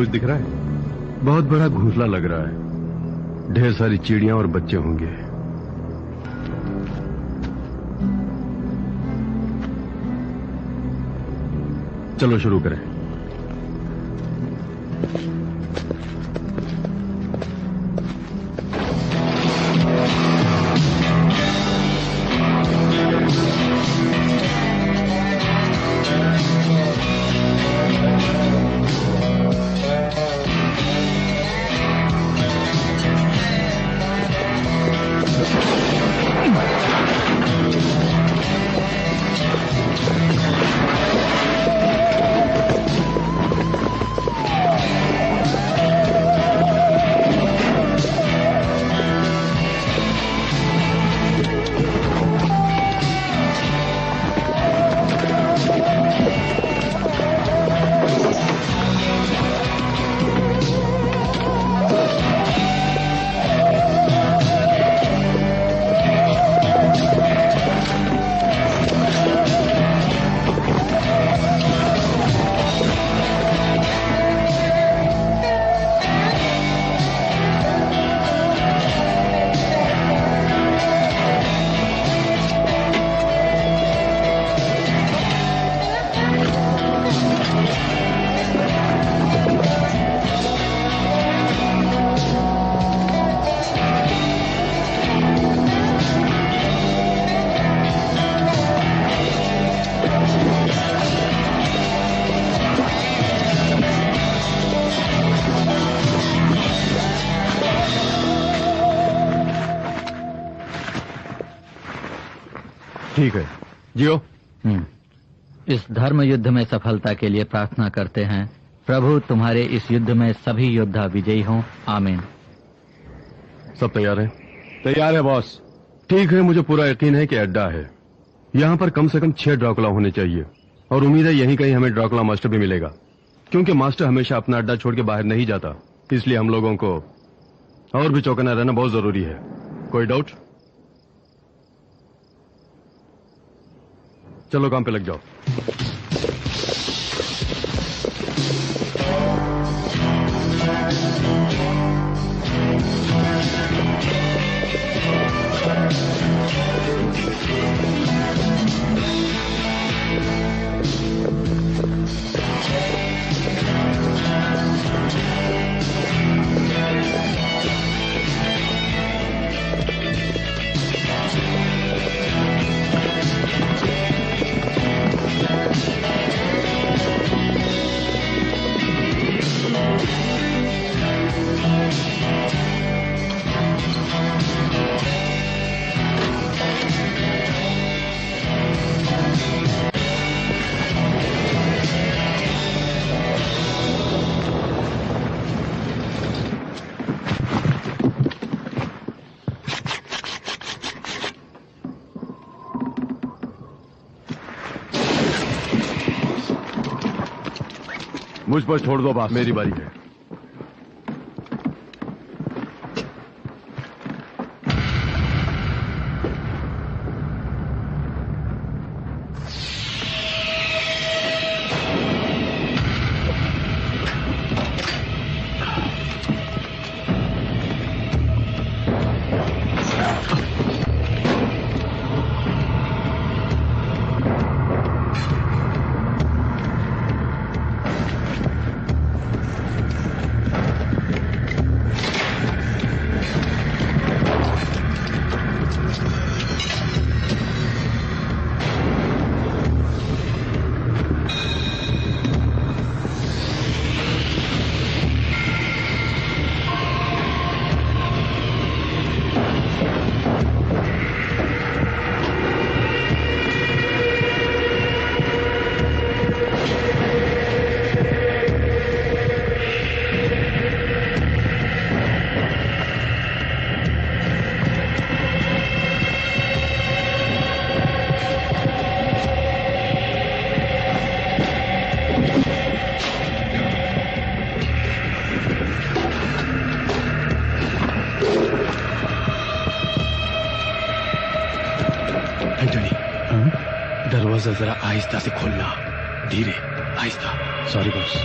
कुछ दिख रहा है? बहुत बड़ा घोंसला लग रहा है, ढेर सारी चिड़ियां और बच्चे होंगे। चलो शुरू करें। ठीक है जियो। इस धर्म युद्ध में सफलता के लिए प्रार्थना करते हैं। प्रभु तुम्हारे इस युद्ध में सभी योद्धा विजयी हों। आमीन। सब तैयार हैं? तैयार है बॉस। ठीक है, मुझे पूरा यकीन है कि अड्डा है। यहाँ पर कम से कम 6 ड्रैकुला होने चाहिए और उम्मीद है यहीं कहीं हमें ड्रैकुला मास्टर भी मिलेगा, क्योंकि मास्टर हमेशा अपना अड्डा छोड़ के बाहर नहीं जाता। इसलिए हम लोगों को और भी चौकन्ना रहना बहुत जरूरी है। कोई डाउट? चलो काम पे लग जाओ। मुझ पर छोड़ दो बात, मेरी बारी है। दरवाजा जरा आहिस्ता से खोलना, धीरे आहिस्ता। Sorry boss.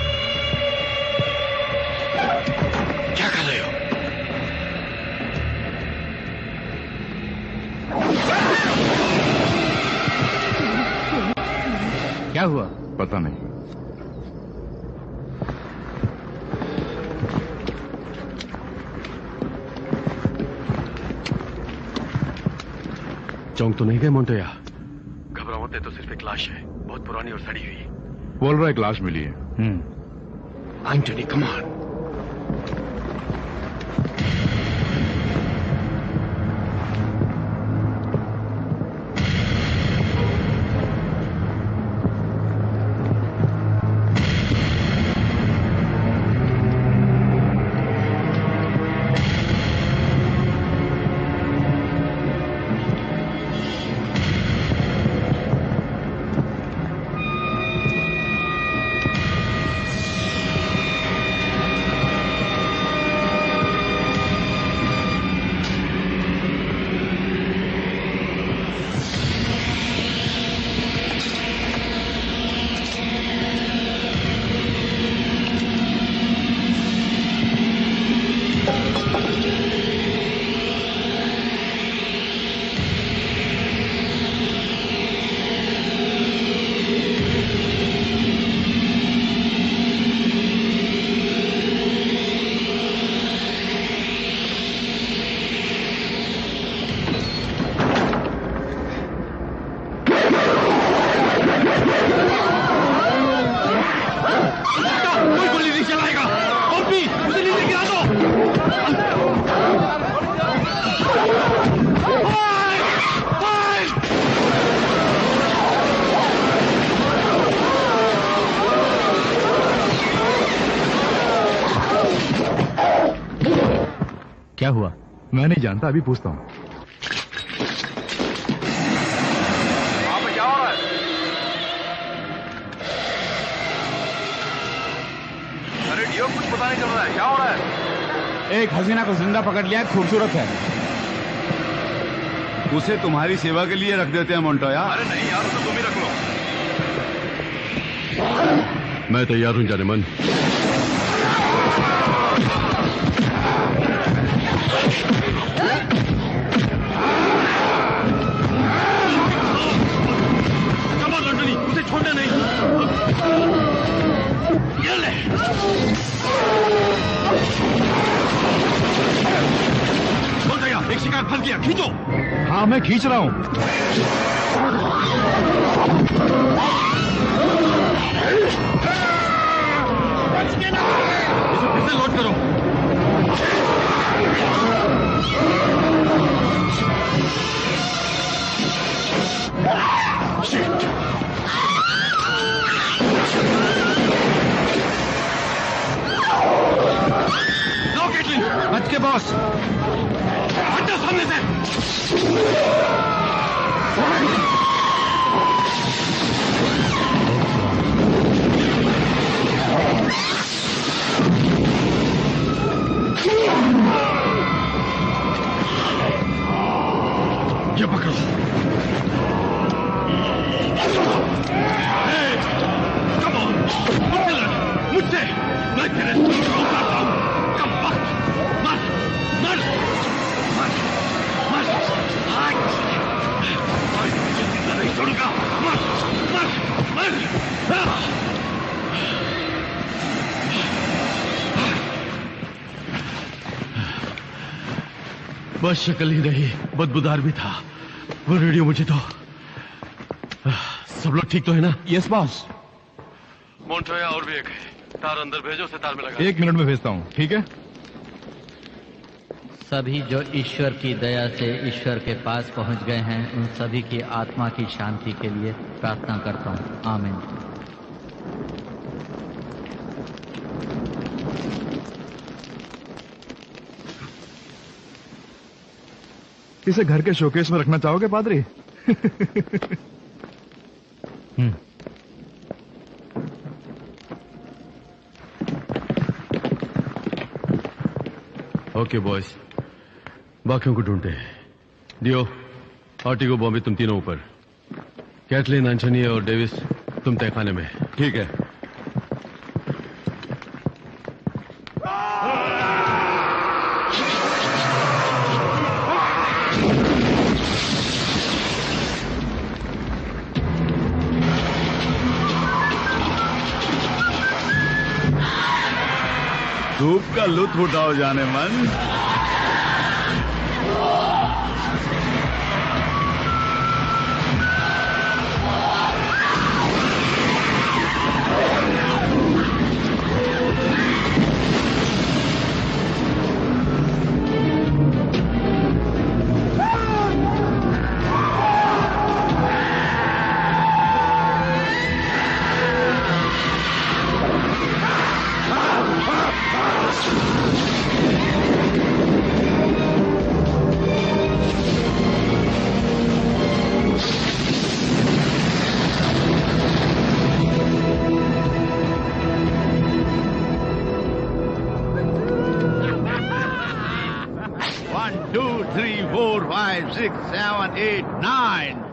हुआ? पता नहीं। चौंक तो नहीं गए मोंटोया? घबराओ मत, तो सिर्फ एक लाश है, बहुत पुरानी और सड़ी हुई। बोल रहा एक लाश मिली है। Antony, come on. क्या हुआ? मैं नहीं जानता, अभी पूछता हूँ। वहां पे क्या हो रहा है? अरे डियो, कुछ पता नहीं चल रहा है, क्या हो रहा है? एक हसीना को जिंदा पकड़ लिया, खूबसूरत है। उसे तुम्हारी सेवा के लिए रख देते हैं मोंटोया। अरे नहीं यार, तो तुम ही रख लो। मैं तैयार हूं जानेमन। उसे छोड़ना नहीं। ये ले। बोल गया, एक शिकार फंस गया, खींचो। हाँ, मैं खींच रहा हूँ। इसे फिर से लोड करो। लो केटलिन, बच के बॉस। हटो सामने से। ये पकड़ो। कम ऑन, मुझसे मैं तेरे सर को उतारता हूं। कम मार मार मार मार मार आज तुझे जिंदा नहीं छोड़ूंगा। मार मार मार। बस शक्ल ही नहीं, बदबूदार भी था वो रेडियो। मुझे तो सब लोग ठीक तो है ना? Yes boss. मोंटोया और भी एक है, तार अंदर भेजो, उसे तार में लगा। 1 मिनट में भेजता हूँ, ठीक है? सभी जो ईश्वर की दया से ईश्वर के पास पहुंच गए हैं, उन सभी की आत्मा की शांति के लिए प्रार्थना करता हूँ। आमीन। इसे घर के शोकेस में रखना चाहोगे पादरी? ओके बॉयज, बाकियों को ढूंढते हैं। डियो, आर्टिगो, बॉम्बे, तुम तीनों ऊपर। कैटलिन, एंटनी और डेविस तुम तहखाने में। ठीक है। धूप का लुत्फ उठाओ जाने मन।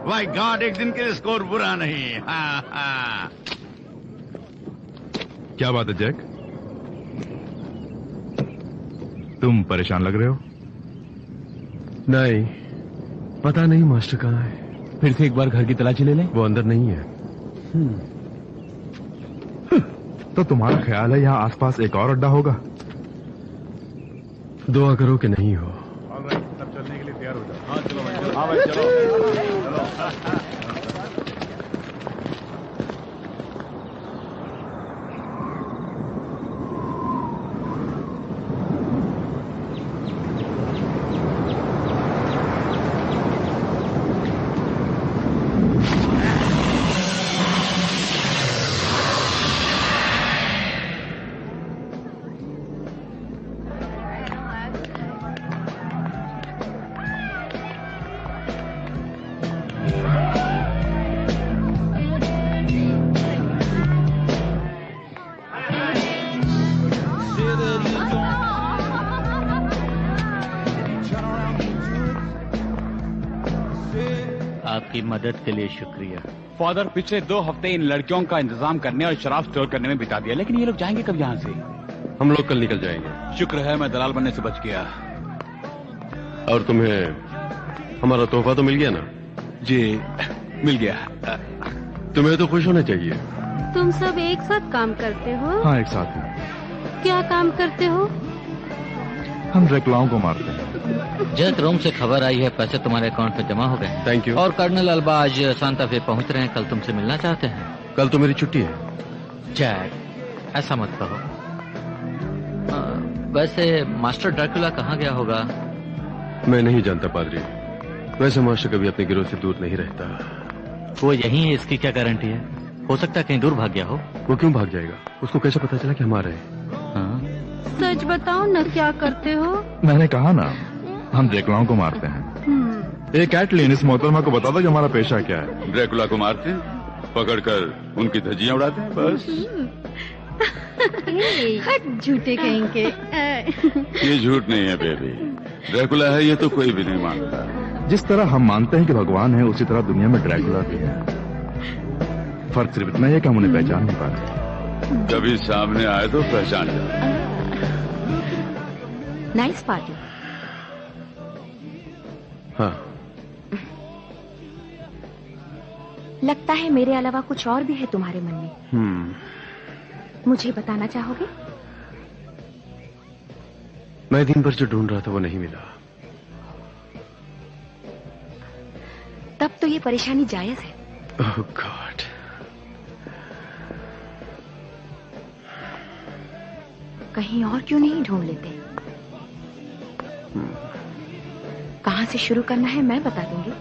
भाई गॉड, एक दिन के लिए स्कोर बुरा नहीं। हाँ। क्या बात है जैक, तुम परेशान लग रहे हो? नहीं, पता नहीं मास्टर कहाँ है। फिर से एक बार घर की तलाशी ले लें? वो अंदर नहीं है। तो तुम्हारा ख्याल है यहाँ आसपास एक और अड्डा होगा? दुआ करो कि नहीं हो। सब चलने के लिए तैयार हो जाओ। हाँ चलो भाई, हाँ भाई चलो। आपकी मदद के लिए शुक्रिया। फादर, पिछले 2 हफ्ते इन लड़कियों का इंतजाम करने और शराब स्टोर करने में बिता दिया, लेकिन ये लोग जाएंगे कब यहाँ से? हम लोग कल निकल जाएंगे। शुक्र है मैं दलाल बनने से बच गया। और तुम्हें हमारा तोहफा तो मिल गया ना? जी मिल गया। तुम्हें तो खुश होना चाहिए। तुम सब एक साथ काम करते हो? हाँ, एक साथ ही। क्या काम करते हो? हम ड्रैकुलाओं को मारते हैं। जैक, रोम से खबर आई है, पैसे तुम्हारे अकाउंट में जमा हो गए। Thank you. और कर्नल अल्बा आज सांता फे पहुंच रहे हैं, कल तुमसे मिलना चाहते हैं। कल तो मेरी छुट्टी है। जैक, ऐसा मत कहो। वैसे मास्टर ड्रैकुला कहाँ गया होगा? मैं नहीं जानता पादरी। वैसे मास्टर कभी अपने गिरोह से दूर नहीं रहता। वो यहीं है, इसकी क्या गारंटी है? हो सकता है कहीं दूर भाग गया हो। वो क्यों भाग जाएगा? उसको कैसे पता चला कि हम आ रहे हैं? हाँ? सच बताओ ना, क्या करते हो? मैंने कहा ना, हम ड्रैकुलाओं को मारते हैं। एक कैटलिन, इस मोहतरमा को बता दो कि हमारा पेशा क्या है। ड्रैकुला को मारते हैं, पकड़कर उनकी धज्जियां उड़ाते हैं, बस। हट झूठे कहेंगे। ये झूठ नहीं है बेबी, ड्रैकुला है ये तो कोई भी नहीं मानता। जिस तरह हम मानते हैं कि भगवान है, उसी तरह दुनिया में ड्रैकुला भी है। फर्क सिर्फ इतना ही है कि हम उन्हें पहचान नहीं पाते। कभी सामने आए तो पहचान जाए। Nice party. हाँ। लगता है मेरे अलावा कुछ और भी है तुम्हारे मन में। मुझे बताना चाहोगे? मैं दिन भर जो ढूंढ रहा था वो नहीं मिला। तब तो ये परेशानी जायज है। ओह गॉड। कहीं और क्यों नहीं ढूंढ लेते? कहां से शुरू करना है मैं बता दूंगी।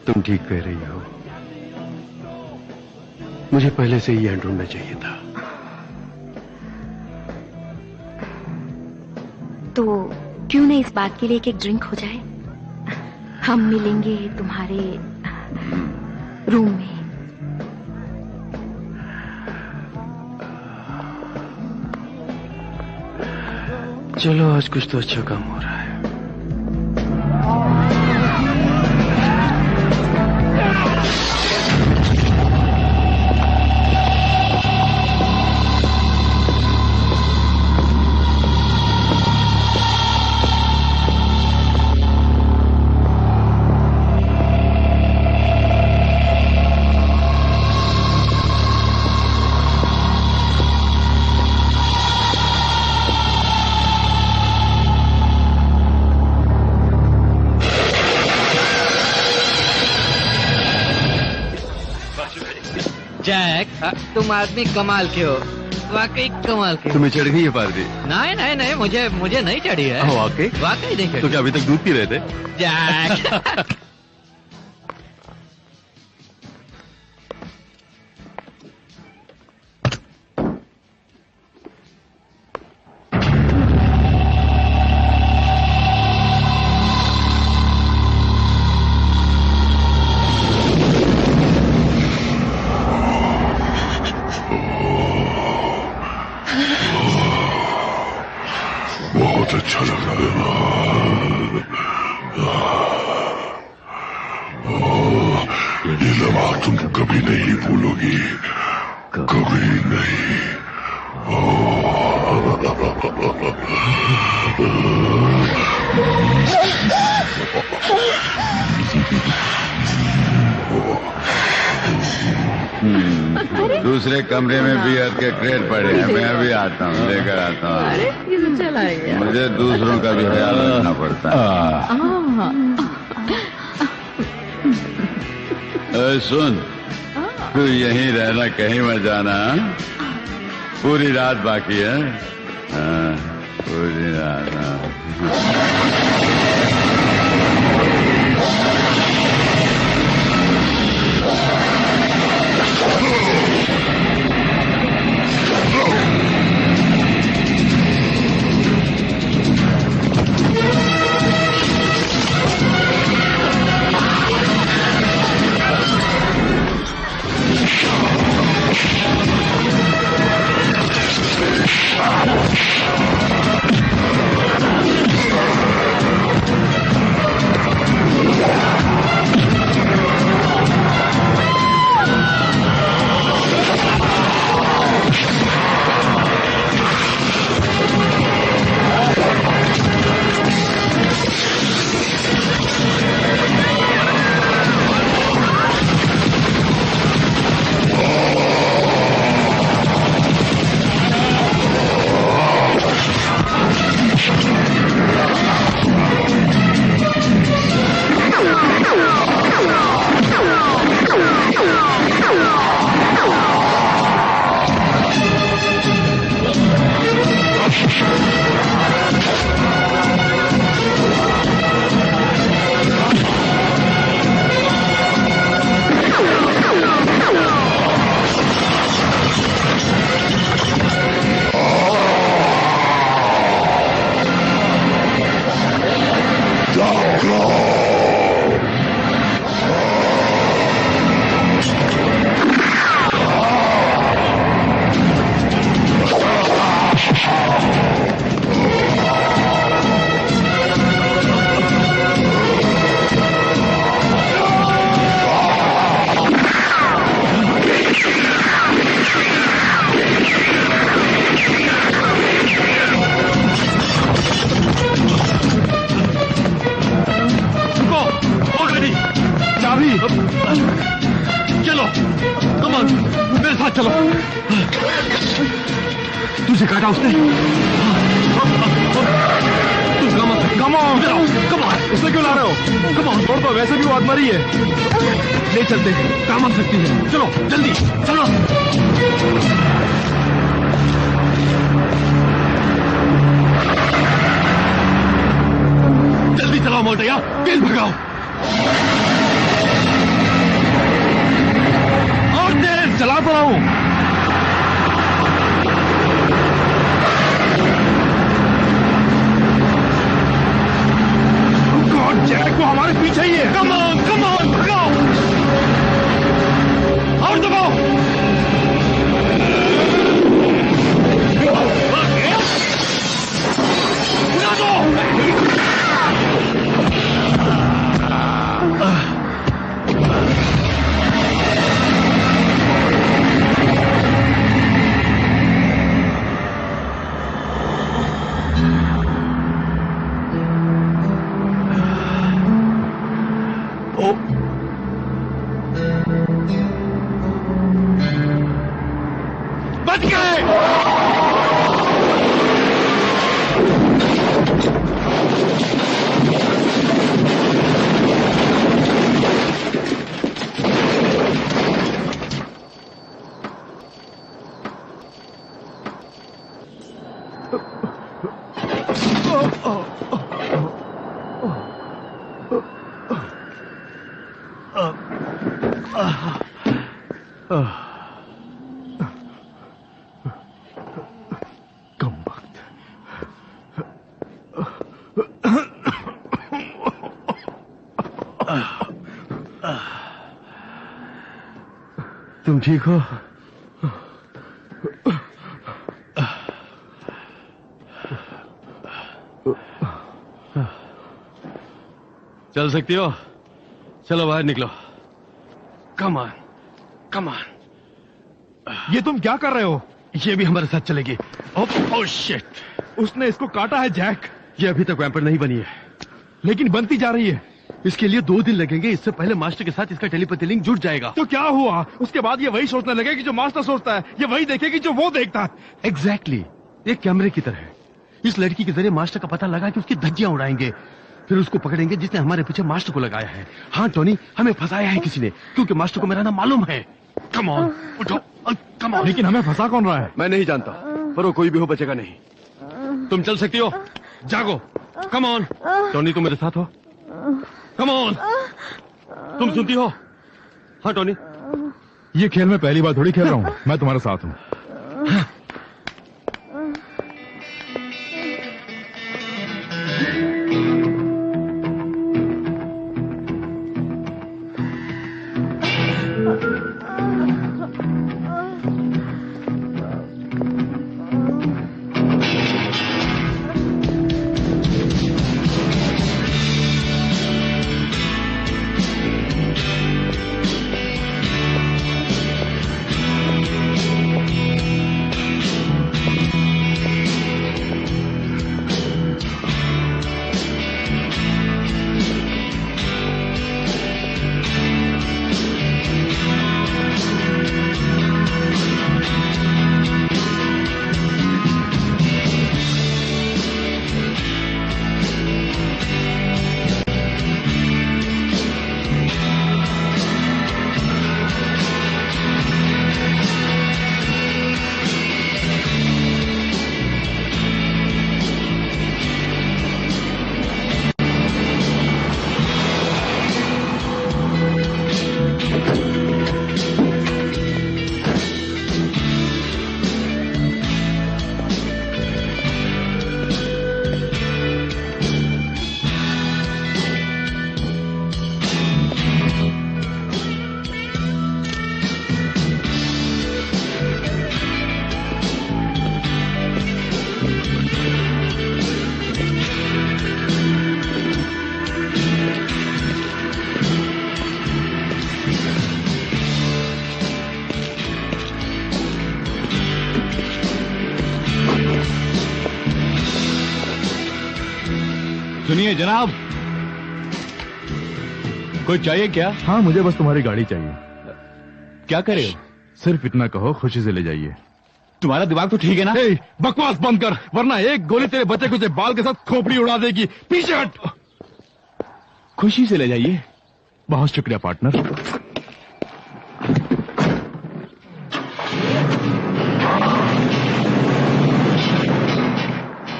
तुम ठीक कह रही हो, मुझे पहले से ही यहां ढूंढना चाहिए था। तो क्यों न इस बात के लिए एक ड्रिंक हो जाए? हम मिलेंगे तुम्हारे रूम में। चलो, आज कुछ तो अच्छा काम हो रहा है। तुम आदमी कमाल के हो, वाकई कमाल के हो। तुम्हें चढ़ गई है पार्टी? नहीं नहीं नहीं, मुझे नहीं चढ़ी है। वाकई? वाकई नहीं चढ़ी। तो क्या अभी तक दूध पी रहे थे? जैक बहुत अच्छा लग रहा है। ये लम्हा तुम कभी नहीं भूलोगी, कभी नहीं। दूसरे कमरे में बियर के क्रेट पड़े हैं, मैं अभी आता हूँ, लेकर आता हूँ। अरे ये तो चला गया। मुझे दूसरों का भी ख्याल रखना पड़ता है। सुन, तू यहीं रहना, कहीं मत जाना। पूरी रात बाकी है। हाँ, पूरी रात। चलो, कमान, मेरे साथ चलो। तुझे काटा उसने? कमान, उसने क्यों ला रहे हो? कमान, छोड़ दो, वैसे भी वो आत्मारी है। ले चलते, काम आ सकती है। चलो, जल्दी, चलो। जल्दी चलाओ मोटैया, तेज भगाओ। और तेज चला तो रहा हूं। गॉड, जैक वो हमारे पीछे ही है। कम ऑन, भगाओ और दबाओ। उड़ा दो। कम वक्त। तुम ठीक हो? चल सकती हो? चलो बाहर निकलो। Come on, come on. ये तुम क्या कर रहे हो? ये भी हमारे साथ चलेगी। Oh shit! उसने इसको काटा है जैक। ये अभी तक वैम्पायर नहीं बनी है, लेकिन बनती जा रही है। इसके लिए 2 दिन लगेंगे। इससे पहले मास्टर के साथ इसका टेलीपैथी लिंक जुड़ जाएगा। तो क्या हुआ? उसके बाद ये वही सोचने लगेगी जो मास्टर सोचता है, ये वही देखेगी जो वो देखता है। एग्जैक्टली, एक कैमरे की तरह। इस लड़की के जरिए मास्टर का पता लगा कि उसकी धज्जियां उड़ाएंगे, फिर उसको पकड़ेंगे जिसने हमारे पीछे मास्टर को लगाया है। हाँ टोनी, हमें फंसाया है किसी ने, क्योंकि मास्टर को मेरा नाम मालूम है। कम ऑन, उठो, कम ऑन। लेकिन हमें फंसा कौन रहा है? मैं नहीं जानता, पर वो कोई भी हो बचेगा नहीं। तुम चल सकती हो, जागो। कम ऑन टोनी, तुम मेरे साथ हो। कम ऑन, तुम सुनती हो? हाँ टोनी। ये खेल मैं पहली बार थोड़ी खेल रहा हूँ, मैं तुम्हारे साथ हूँ। सुनिए जनाब, कोई चाहिए क्या? हाँ, मुझे बस तुम्हारी गाड़ी चाहिए। क्या करे? सिर्फ इतना कहो, खुशी से ले जाइए। तुम्हारा दिमाग तो ठीक है ना? बकवास बंद कर, वरना एक गोली तेरे बच्चे को बाल के साथ खोपड़ी उड़ा देगी। पीछे हट। खुशी से ले जाइए। बहुत शुक्रिया पार्टनर।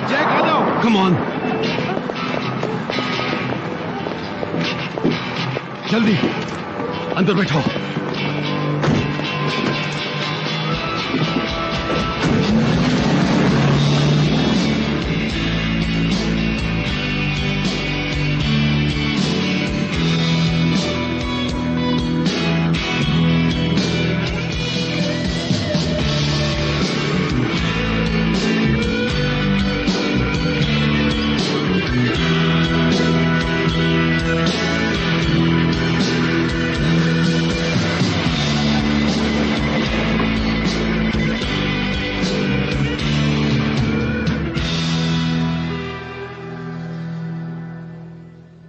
जैक आ जाओ। कम ऑन, जल्दी अंदर बैठो।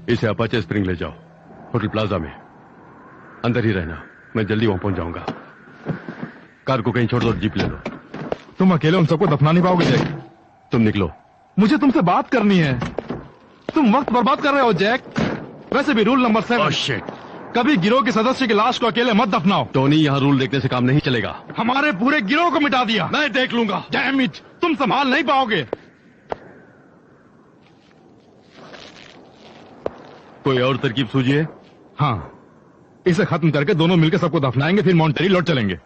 इसे अपाचे स्प्रिंग ले जाओ, होटल प्लाजा में। अंदर ही रहना, मैं जल्दी वहां पहुंच जाऊंगा। कार को कहीं छोड़ दो, जीप ले लो। तुम अकेले उन सबको दफना नहीं पाओगे जैक। तुम निकलो। मुझे तुमसे बात करनी है। तुम वक्त बर्बाद कर रहे हो जैक। वैसे भी रूल नंबर 7। शिट, कभी गिरोह के सदस्य की लाश को अकेले मत दफनाओ। टोनी, यहाँ रूल देखने से काम नहीं चलेगा। हमारे पूरे गिरोह को मिटा दिया। मैं देख लूंगा। डैम इट, तुम संभाल नहीं पाओगे। कोई और तरकीब सूझिए। हाँ, इसे खत्म करके दोनों मिलकर सबको दफनाएंगे, फिर मॉन्टेरी लौट चलेंगे।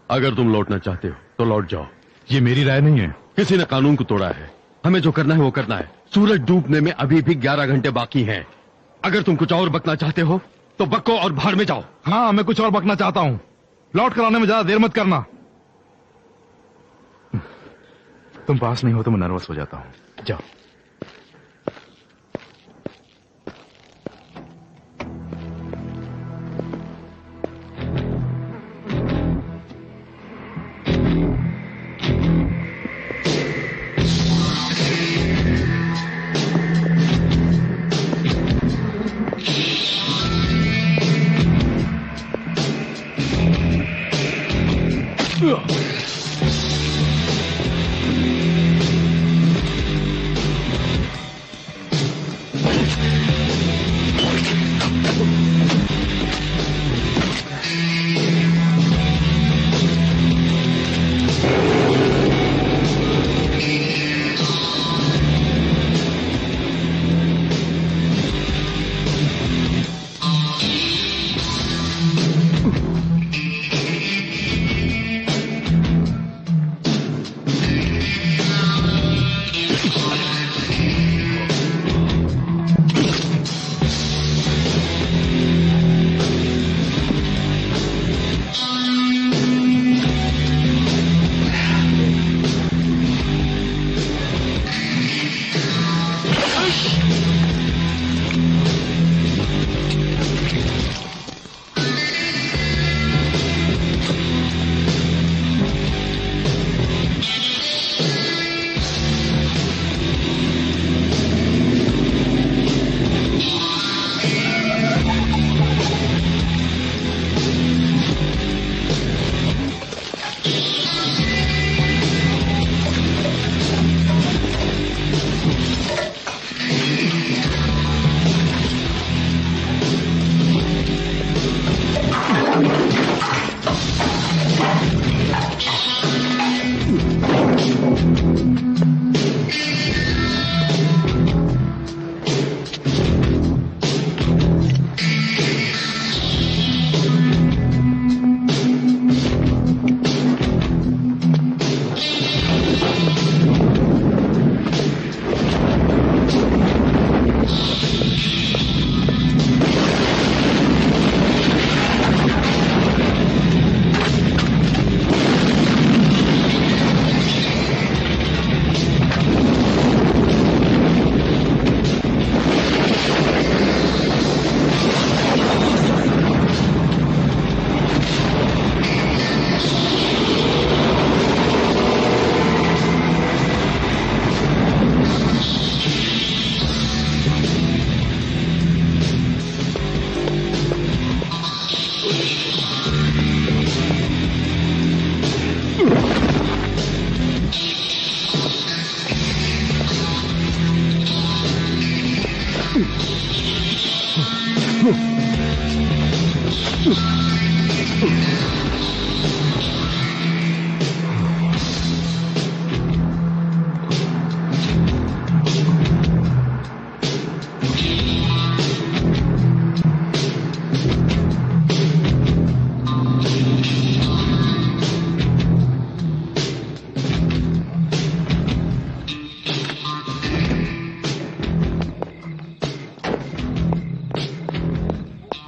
अगर तुम लौटना चाहते हो तो लौट जाओ। ये मेरी राय नहीं है। किसी ने कानून को तोड़ा है। हमें जो करना है वो करना है। सूरज डूबने में अभी भी 11 घंटे बाकी हैं। अगर तुम कुछ और बकना चाहते हो तो बको और भाड़ में जाओ। हाँ, मैं कुछ और बकना चाहता हूँ। लौट कर आने में ज्यादा देर मत करना। तुम पास नहीं हो तो मैं नर्वस हो जाता हूँ। जाओ।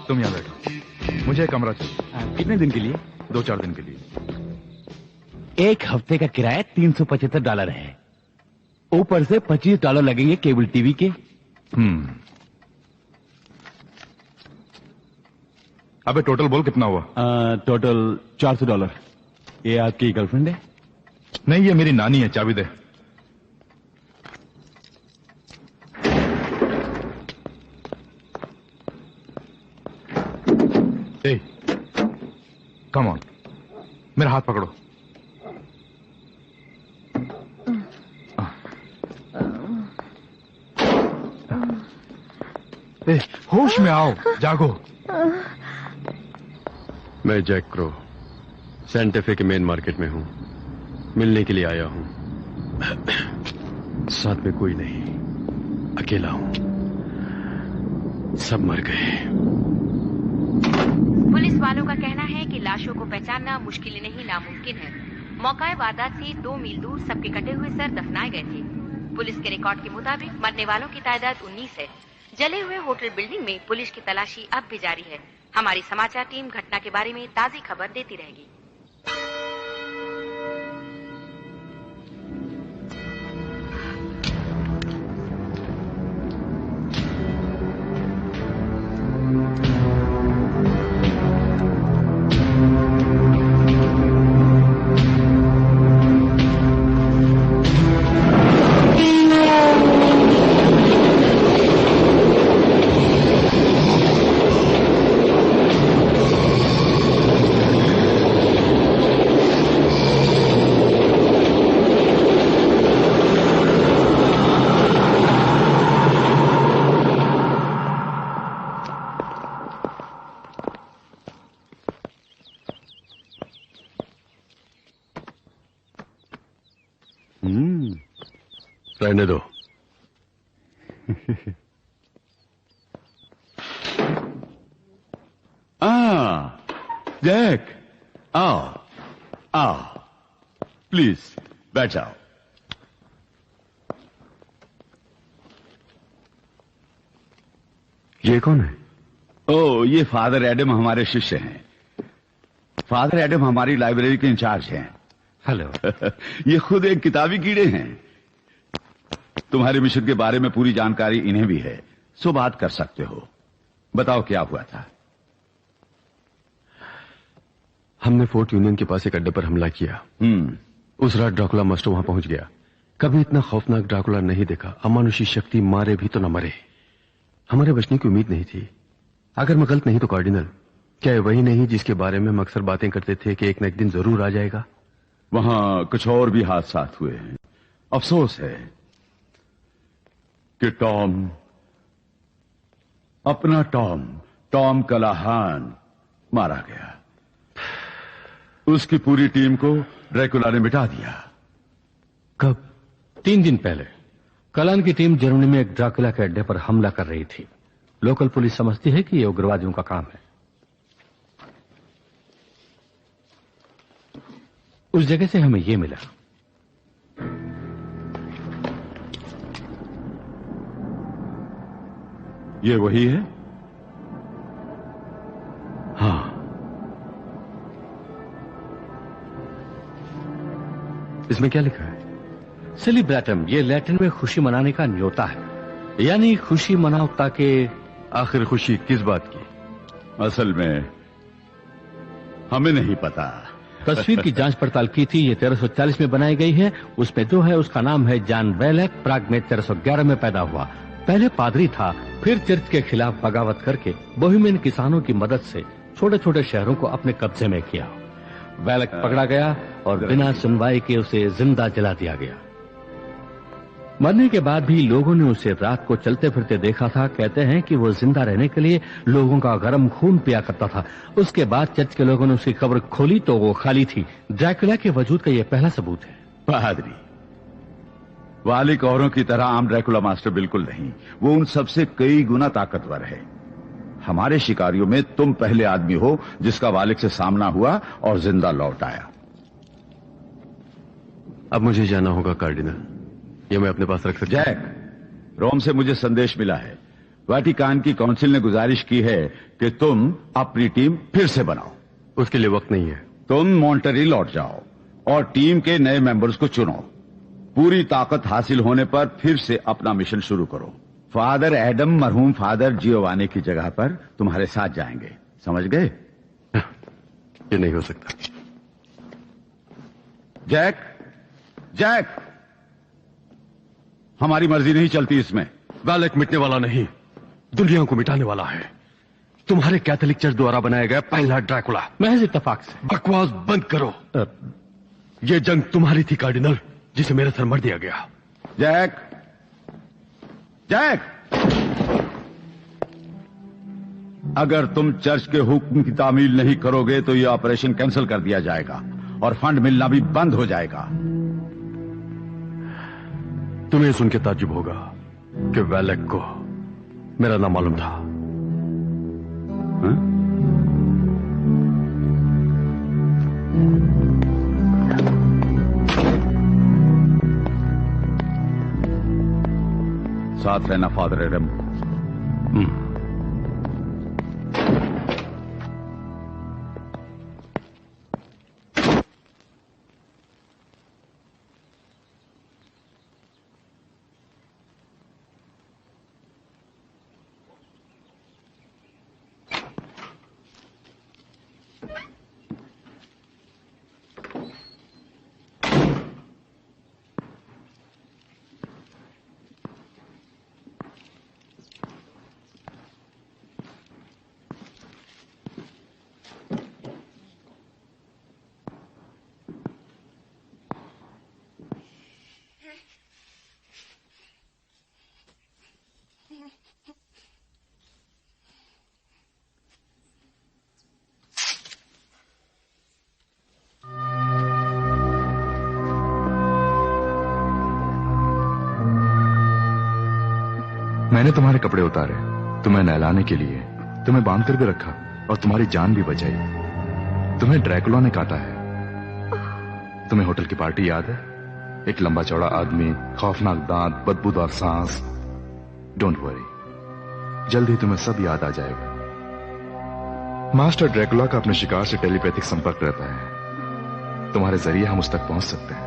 तुम यहाँ बैठो, मुझे एक कमरा चाहिए। कितने दिन के लिए? 2-4 दिन के लिए। 1 हफ्ते का किराया $375 है। ऊपर से $25 लगेंगे केबल टीवी के। अबे टोटल बोल कितना हुआ? टोटल $400। ये आपकी गर्लफ्रेंड है? नहीं, ये मेरी नानी है। चाबी दे। कम ऑन, मेरा हाथ पकड़ो। होश में आओ, जागो। मैं जैक क्रो सेंटेफे के मेन मार्केट में हूं, मिलने के लिए आया हूं। साथ में कोई नहीं, अकेला हूं। सब मर गए। पुलिस वालों का कहना है कि लाशों को पहचानना मुश्किल नहीं नामुमकिन है। मौका वारदात से 2 मील दूर सबके कटे हुए सर दफनाए गए थे। पुलिस के रिकॉर्ड के मुताबिक मरने वालों की तादाद 19 है। जले हुए होटल बिल्डिंग में पुलिस की तलाशी अब भी जारी है। हमारी समाचार टीम घटना के बारे में ताज़ी खबर देती रहेगी। रहने दो। जैक, आओ आओ, प्लीज बैठ जाओ। ये कौन है? ओ, ये फादर एडम हमारे शिष्य हैं। फादर एडम हमारी लाइब्रेरी के इंचार्ज हैं। हेलो। ये खुद एक किताबी कीड़े हैं। तुम्हारे मिशन के बारे में पूरी जानकारी इन्हें भी है, सो बात कर सकते हो। बताओ क्या हुआ था? हमने फोर्ट यूनियन के पास एक अड्डे पर हमला किया। उस रात ड्रैकुला मास्टर वहां पहुंच गया। कभी इतना खौफनाक ड्रैकुला नहीं देखा। अमानुषी शक्ति मारे भी तो न मरे। हमारे बचने की उम्मीद नहीं थी। अगर मैं गलत नहीं तो कार्डिनल, क्या वही नहीं जिसके बारे में हम अक्सर बातें करते थे कि एक न एक दिन जरूर आ जाएगा? वहां कुछ और भी हादसात हुए हैं। अफसोस है कि अपना टॉम कलाहान मारा गया। उसकी पूरी टीम को ड्रैकुला ने मिटा दिया। कब? 3 दिन पहले कलान की टीम जर्मनी में एक ड्रैकुला के अड्डे पर हमला कर रही थी। लोकल पुलिस समझती है कि यह उग्रवादियों का काम है। उस जगह से हमें यह मिला। ये वही है? हाँ। इसमें क्या लिखा है? सेलिब्रेटम, ये लैटिन में खुशी मनाने का न्योता है, यानी खुशी मनाओ ताकि। आखिर खुशी किस बात की? असल में हमें नहीं पता। तस्वीर की जांच पड़ताल की थी। ये 1340 में बनाई गई है। उसमें जो है उसका नाम है जॉन वेलेक। प्राग में 1311 में पैदा हुआ। पहले पादरी था, फिर चर्च के खिलाफ बगावत करके बोहेमियन किसानों की मदद से छोटे छोटे शहरों को अपने कब्जे में किया। वेलेक पकड़ा गया और बिना सुनवाई के उसे जिंदा जला दिया गया। मरने के बाद भी लोगों ने उसे रात को चलते फिरते देखा था। कहते हैं कि वो जिंदा रहने के लिए लोगों का गर्म खून पिया करता था। उसके बाद चर्च के लोगों ने उसकी कब्र खोली तो वो खाली थी। ड्रैकुला के वजूद का यह पहला सबूत है। पादरी, वालिक औरों की तरह आम ड्रैकुला मास्टर बिल्कुल नहीं। वो उन सबसे कई गुना ताकतवर है। हमारे शिकारियों में तुम पहले आदमी हो जिसका वालिक से सामना हुआ और जिंदा लौट आया। अब मुझे जाना होगा कार्डिनल। ये मैं अपने पास रख सकता हूं? जैक, रोम से मुझे संदेश मिला है। वाटिकान की काउंसिल ने गुजारिश की है कि तुम अपनी टीम फिर से बनाओ। उसके लिए वक्त नहीं है। तुम मॉन्टरी लौट जाओ और टीम के नए मेंबर्स को चुनो। पूरी ताकत हासिल होने पर फिर से अपना मिशन शुरू करो। फादर एडम मरहूम फादर जियोवानी की जगह पर तुम्हारे साथ जाएंगे। समझ गए? ये नहीं हो सकता। जैक, हमारी मर्जी नहीं चलती इसमें। वेलेक मिटने वाला नहीं, दुनिया को मिटाने वाला है। तुम्हारे कैथोलिक चर्च द्वारा बनाया गया पहला ड्रैकुला। महज इत्तेफाक से। बकवास बंद करो। ये जंग तुम्हारी थी कार्डिनल, जिसे मेरे सर मर दिया गया। जैक, अगर तुम चर्च के हुक्म की तामील नहीं करोगे तो ये ऑपरेशन कैंसिल कर दिया जाएगा और फंड मिलना भी बंद हो जाएगा। तुम्हें सुन के ताज्जुब होगा कि वैलेक को मेरा नाम मालूम था। हाँ? साथ रहना फादर एडम। मैंने तुम्हारे कपड़े उतारे, तुम्हें नहलाने के लिए, तुम्हें बांध कर भी रखा और तुम्हारी जान भी बचाई। तुम्हें ड्रैकुला ने काटा है। तुम्हें होटल की पार्टी याद है? एक लंबा चौड़ा आदमी, खौफनाक दांत, बदबूदार सांस। डोंट वरी, जल्द ही तुम्हें सब याद आ जाएगा। मास्टर ड्रैकुला का अपने शिकार से टेलीपैथिक संपर्क रहता है। तुम्हारे जरिए हम उस तक पहुंच सकते हैं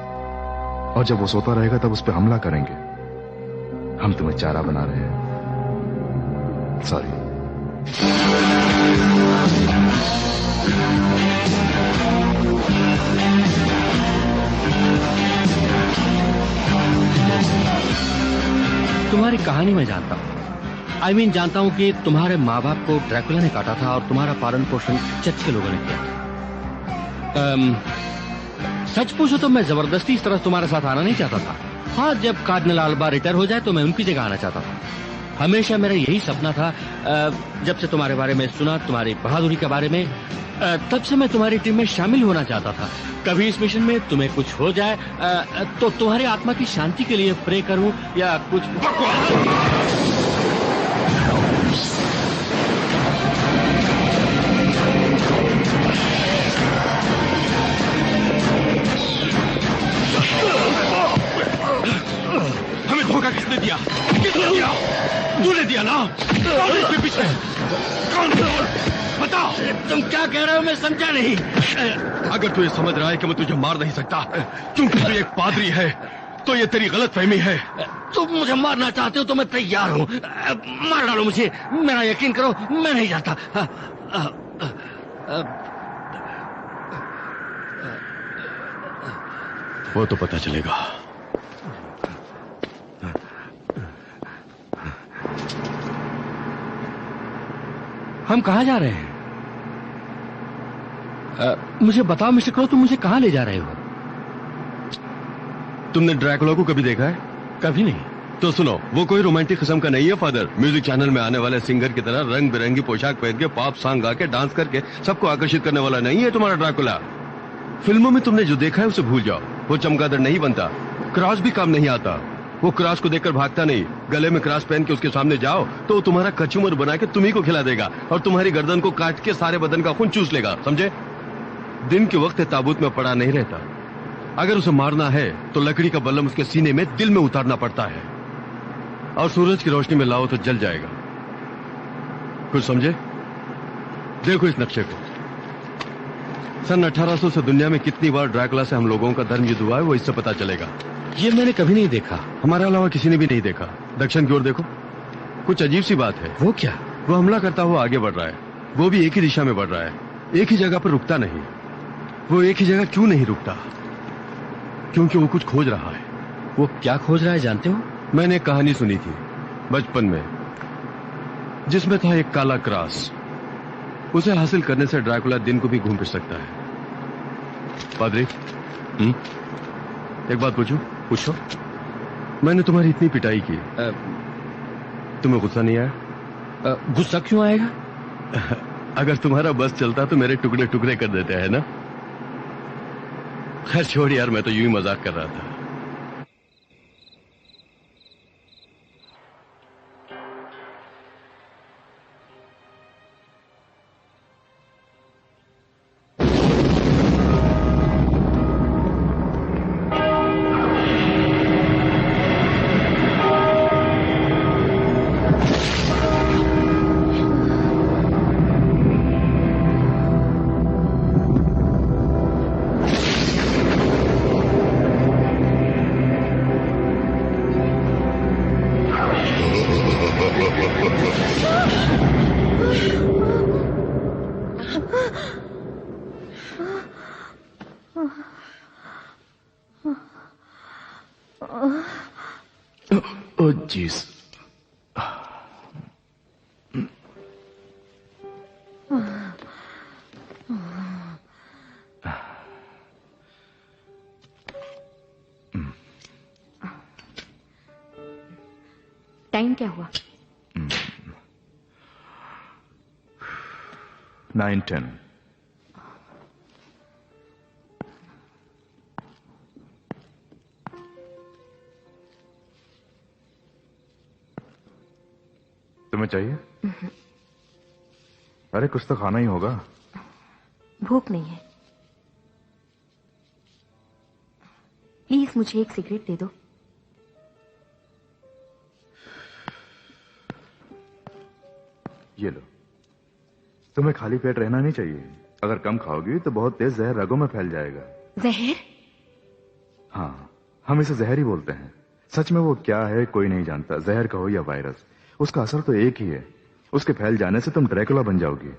और जब वो सोता रहेगा तब उस पर हमला करेंगे। हम तुम्हें चारा बना रहे हैं। सॉरी। तुम्हारी कहानी मैं जानता हूँ। जानता हूँ कि तुम्हारे माँ बाप को ड्रैकुला ने काटा था और तुम्हारा पालन पोषण चर्च के लोगों ने किया था। सच पूछो तो मैं जबरदस्ती इस तरह तुम्हारे साथ आना नहीं चाहता था। हाँ, जब कार्डिनल अल्बा रिटायर हो जाए तो मैं उनकी जगह आना चाहता था। हमेशा मेरा यही सपना था। जब से तुम्हारे बारे में सुना, तुम्हारी बहादुरी के बारे में, तब से मैं तुम्हारी टीम में शामिल होना चाहता था। कभी इस मिशन में तुम्हें कुछ हो जाए तो तुम्हारी आत्मा की शांति के लिए प्रे करूं या कुछ। हमें धोखा किसने दिया? किसने दिया? तूने दिया ना? कौन इसके पीछे? कौन? बताओ। तुम क्या कह रहे हो? मैं समझा नहीं। अगर तू ये समझ रहा है कि मैं तुझे मार नहीं सकता क्योंकि तू एक पादरी है तो ये तेरी गलत फहमी है। तुम मुझे मारना चाहते हो तो मैं तैयार हूँ। मार डालो मुझे, मेरा यकीन करो, मैं नहीं जाता। वो तो पता चलेगा। हम कहाँ जा रहे हैं? मुझे बताओ मिस्टर क्रो, तुम मुझे कहाँ ले जा रहे हो? तुमने ड्रैकुला को कभी देखा है? कभी नहीं। तो सुनो, वो कोई रोमांटिक किस्म का नहीं है फादर। म्यूजिक चैनल में आने वाले सिंगर की तरह रंग बिरंगी पोशाक पहन के पॉप सॉन्ग गा के डांस करके सबको आकर्षित करने वाला नहीं है तुम्हारा ड्रैकुला। फिल्मों में तुमने जो देखा है उसे भूल जाओ। वो चमगादड़ नहीं बनता, क्रॉस भी काम नहीं आता। वो क्रॉस को देखकर भागता नहीं। गले में क्रॉस पहन के उसके सामने जाओ तो वो तुम्हारा कचूमर बना के तुम्ही को खिला देगा और तुम्हारी गर्दन को काट के सारे बदन का खून चूस लेगा, समझे? दिन के वक्त ताबूत में पड़ा नहीं रहता। अगर उसे मारना है तो लकड़ी का बल्लम उसके सीने में दिल में उतारना पड़ता है और सूरज की रोशनी में लाओ तो जल जाएगा। कुछ समझे? देखो इस नक्शे को। सन 1800 से दुनिया में कितनी बार ड्रैकुला से हम लोगों का धर्म युद्ध हुआ है वो इससे पता चलेगा। ये मैंने कभी नहीं देखा। हमारे अलावा किसी ने भी नहीं देखा। दक्षिण की ओर देखो, कुछ अजीब सी बात है। वो क्या? वो हमला करता हुआ आगे बढ़ रहा है। वो भी एक ही दिशा में बढ़ रहा है, एक ही जगह पर रुकता नहीं। वो एक ही जगह क्यों नहीं रुकता? क्योंकि वो कुछ खोज रहा है। वो क्या खोज रहा है जानते हो? मैंने एक कहानी सुनी थी बचपन में जिसमें था एक काला क्रॉस। उसे हासिल करने से ड्रैकुला दिन को भी घूम फिर सकता है। पादरी, एक बात पूछूं? पूछो। मैंने तुम्हारी इतनी पिटाई की, तुम्हें गुस्सा नहीं आया? गुस्सा क्यों आएगा? अगर तुम्हारा बस चलता तो मेरे टुकड़े टुकड़े कर देते हैं ना। खैर छोड़ यार, मैं तो यूं ही मजाक कर रहा था। Oh, jeez. टाइम क्या हुआ? 9:10. तुम्हें चाहिए? अरे कुछ तो खाना ही होगा। भूख नहीं है। प्लीज मुझे एक सिगरेट दे दो। ये लो। तुम्हें खाली पेट रहना नहीं चाहिए। अगर कम खाओगी तो बहुत तेज जहर रगों में फैल जाएगा। जहर? हाँ, हम इसे जहर ही बोलते हैं। सच में वो क्या है कोई नहीं जानता, जहर कहो या वायरस, उसका असर तो एक ही है। उसके फैल जाने से तुम ड्रैकुला बन जाओगी।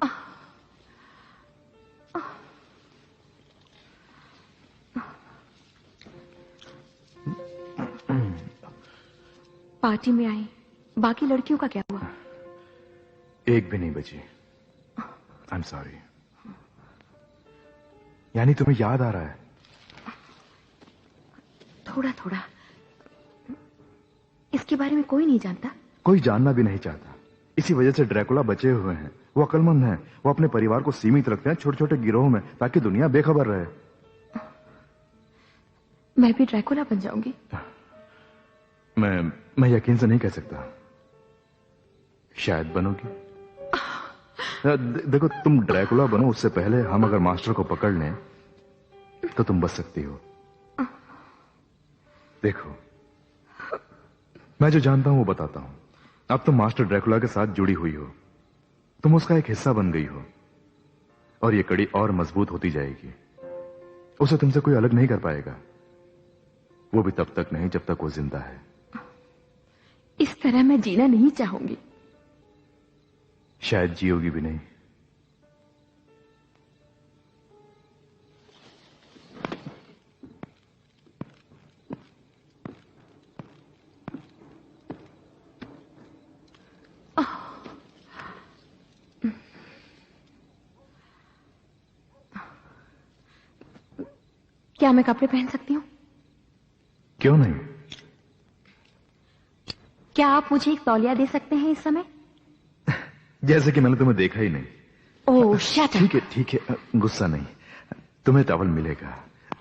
पार्टी में आई, बाकी लड़कियों का क्या हुआ? एक भी नहीं बची। I am sorry. यानी तुम्हें याद आ रहा है? थोड़ा थोड़ा। इसके बारे में कोई नहीं जानता। कोई जानना भी नहीं चाहता। इसी वजह से ड्रैकुला बचे हुए हैं। वो अक्लमंद हैं। वो अपने परिवार को सीमित रखते हैं छोटे छोटे गिरोह में, ताकि दुनिया बेखबर रहे। मैं भी ड्रैकुला बन जाऊंगी। मैं यकीन से नहीं कह सकता। शायद बनोगी। देखो, तुम ड्रैकुला बनो उससे पहले हम अगर मास्टर को पकड़ लें तो तुम बच सकती हो। देखो, मैं जो जानता हूं वो बताता हूं। अब तुम मास्टर ड्रैकुला के साथ जुड़ी हुई हो। तुम उसका एक हिस्सा बन गई हो और ये कड़ी और मजबूत होती जाएगी। उसे तुमसे कोई अलग नहीं कर पाएगा। वो भी तब तक नहीं जब तक वो जिंदा है। इस तरह मैं जीना नहीं चाहूंगी। शायद जियोगी भी नहीं। क्या मैं कपड़े पहन सकती हूँ? क्यों नहीं? क्या आप मुझे एक तौलिया दे सकते हैं इस समय? जैसे कि मैंने तुम्हें देखा ही नहीं। ओह शट अप। ठीक है, गुस्सा नहीं। तुम्हें टॉवल मिलेगा।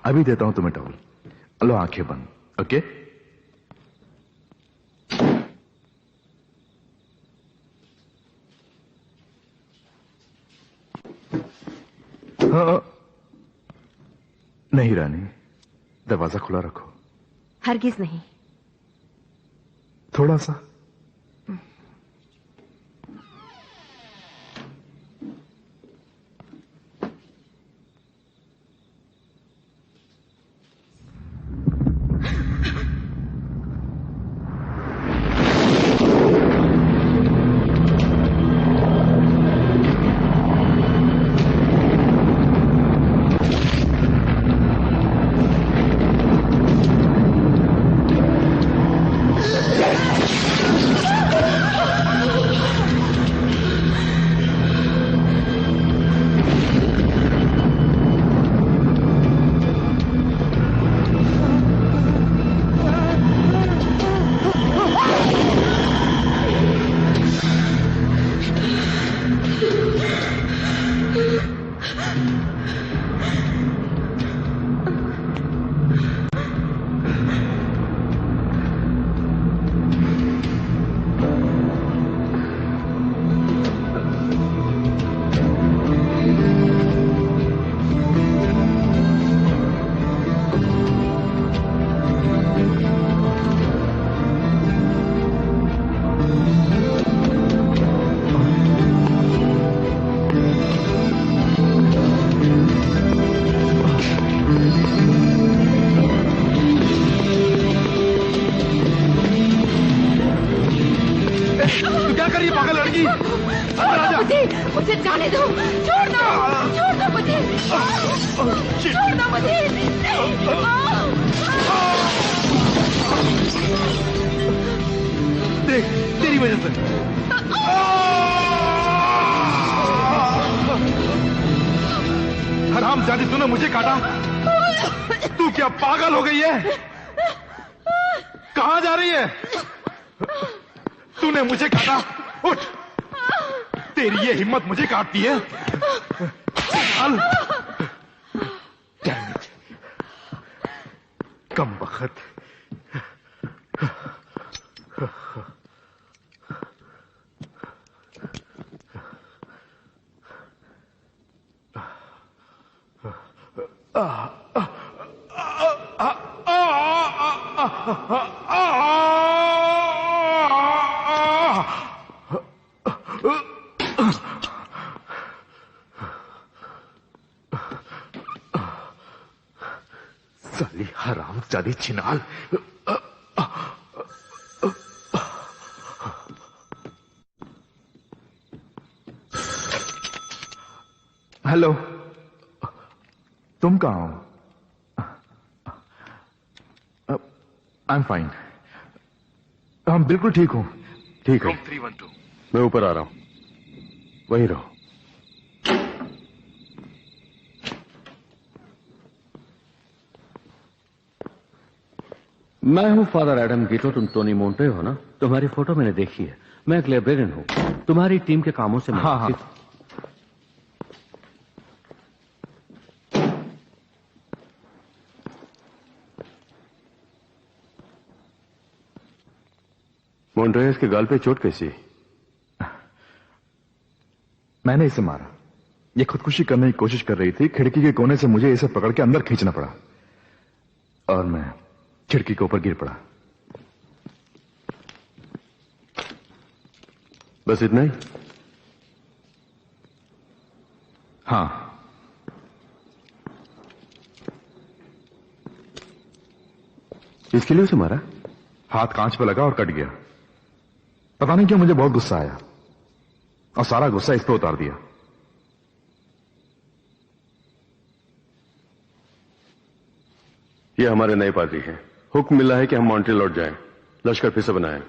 अभी देता हूं तुम्हें टॉवल। लो, आंखें बंद। ओके? हाँ। नहीं रानी, दरवाजा खुला रखो। हरगिज नहीं। थोड़ा सा। जाने दो, छोड़ दो मुझे, छोड़ दो मुझे। देख, तेरी वजह से। हरामजादी, तूने मुझे काटा। तू क्या पागल हो गई है? कहां जा रही है? तूने मुझे काटा। उठ, तेरी ये हिम्मत मुझे काटती है? चल। Damn it. कम बखत। साली हरामजादी छिनाल। हेलो, तुम कहां हो? I am fine. हम बिल्कुल ठीक हूं। ठीक है, 312। मैं ऊपर आ रहा हूं, वहीं रहो। मैं हूँ फादर एडम गीटो। तुम टोनी मोंटे हो ना? तुम्हारी फोटो मैंने देखी है। मैं एक लाइब्रेरियन हूँ। तुम्हारी टीम के कामों से मैं हाँ। मोन्ट्रेस के गाल पे चोट कैसी? मैंने इसे मारा। ये खुदकुशी करने की कोशिश कर रही थी। खिड़की के कोने से मुझे इसे पकड़ के अंदर खींचना पड़ा और मैं खिड़की के ऊपर गिर पड़ा। बस इतना ही? हाँ। इसके लिए उसे मारा? हाथ कांच पे लगा और कट गया। पता नहीं क्यों मुझे बहुत गुस्सा आया और सारा गुस्सा इस पे उतार दिया। ये हमारे नए पादरी हैं। हुक्म मिला है कि हम मॉन्ट्रियल लौट जाएं, लश्कर फिर से बनाएं।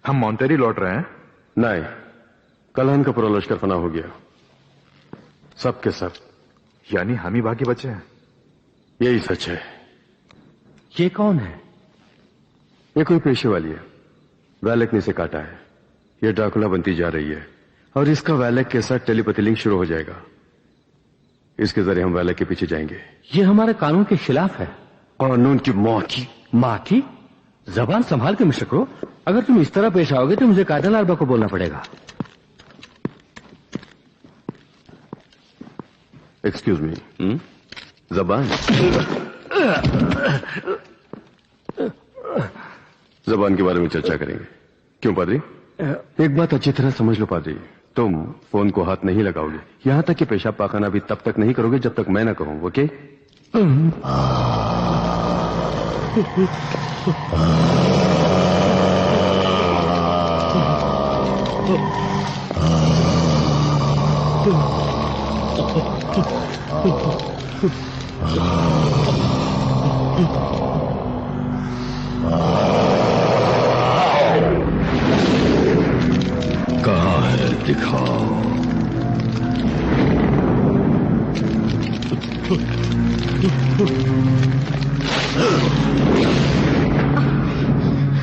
हम मॉन्टेरी लौट रहे हैं? नहीं, कलहन का पूरा लश्कर फना हो गया, सब के सब। यानी हम ही बाकी बचे हैं? यही सच है। ये कौन है? ये कोई पेशे वाली है। वैलेक ने इसे काटा है। ये ड्राकुला बनती जा रही है और इसका वैलेक के साथ टेलीपैथी लिंक शुरू हो जाएगा। इसके जरिए हम वैलेक के पीछे जाएंगे। ये हमारे कानून के खिलाफ है। कानून की मौत की। माँ की जबान संभाल के मिस्टर क्रो। अगर तुम इस तरह पेश आओगे तो मुझे कार्डिनल अल्बा को बोलना पड़ेगा। Excuse me. जबान जबान के बारे में चर्चा करेंगे। क्यों पादरी? एक बात अच्छी तरह समझ लो पादरी, तुम फोन को हाथ नहीं लगाओगे। यहां तक कि पेशाब पाखाना भी तब तक नहीं करोगे जब तक मैं ना कहूं। ओके? कहाँ है? दिखाओ।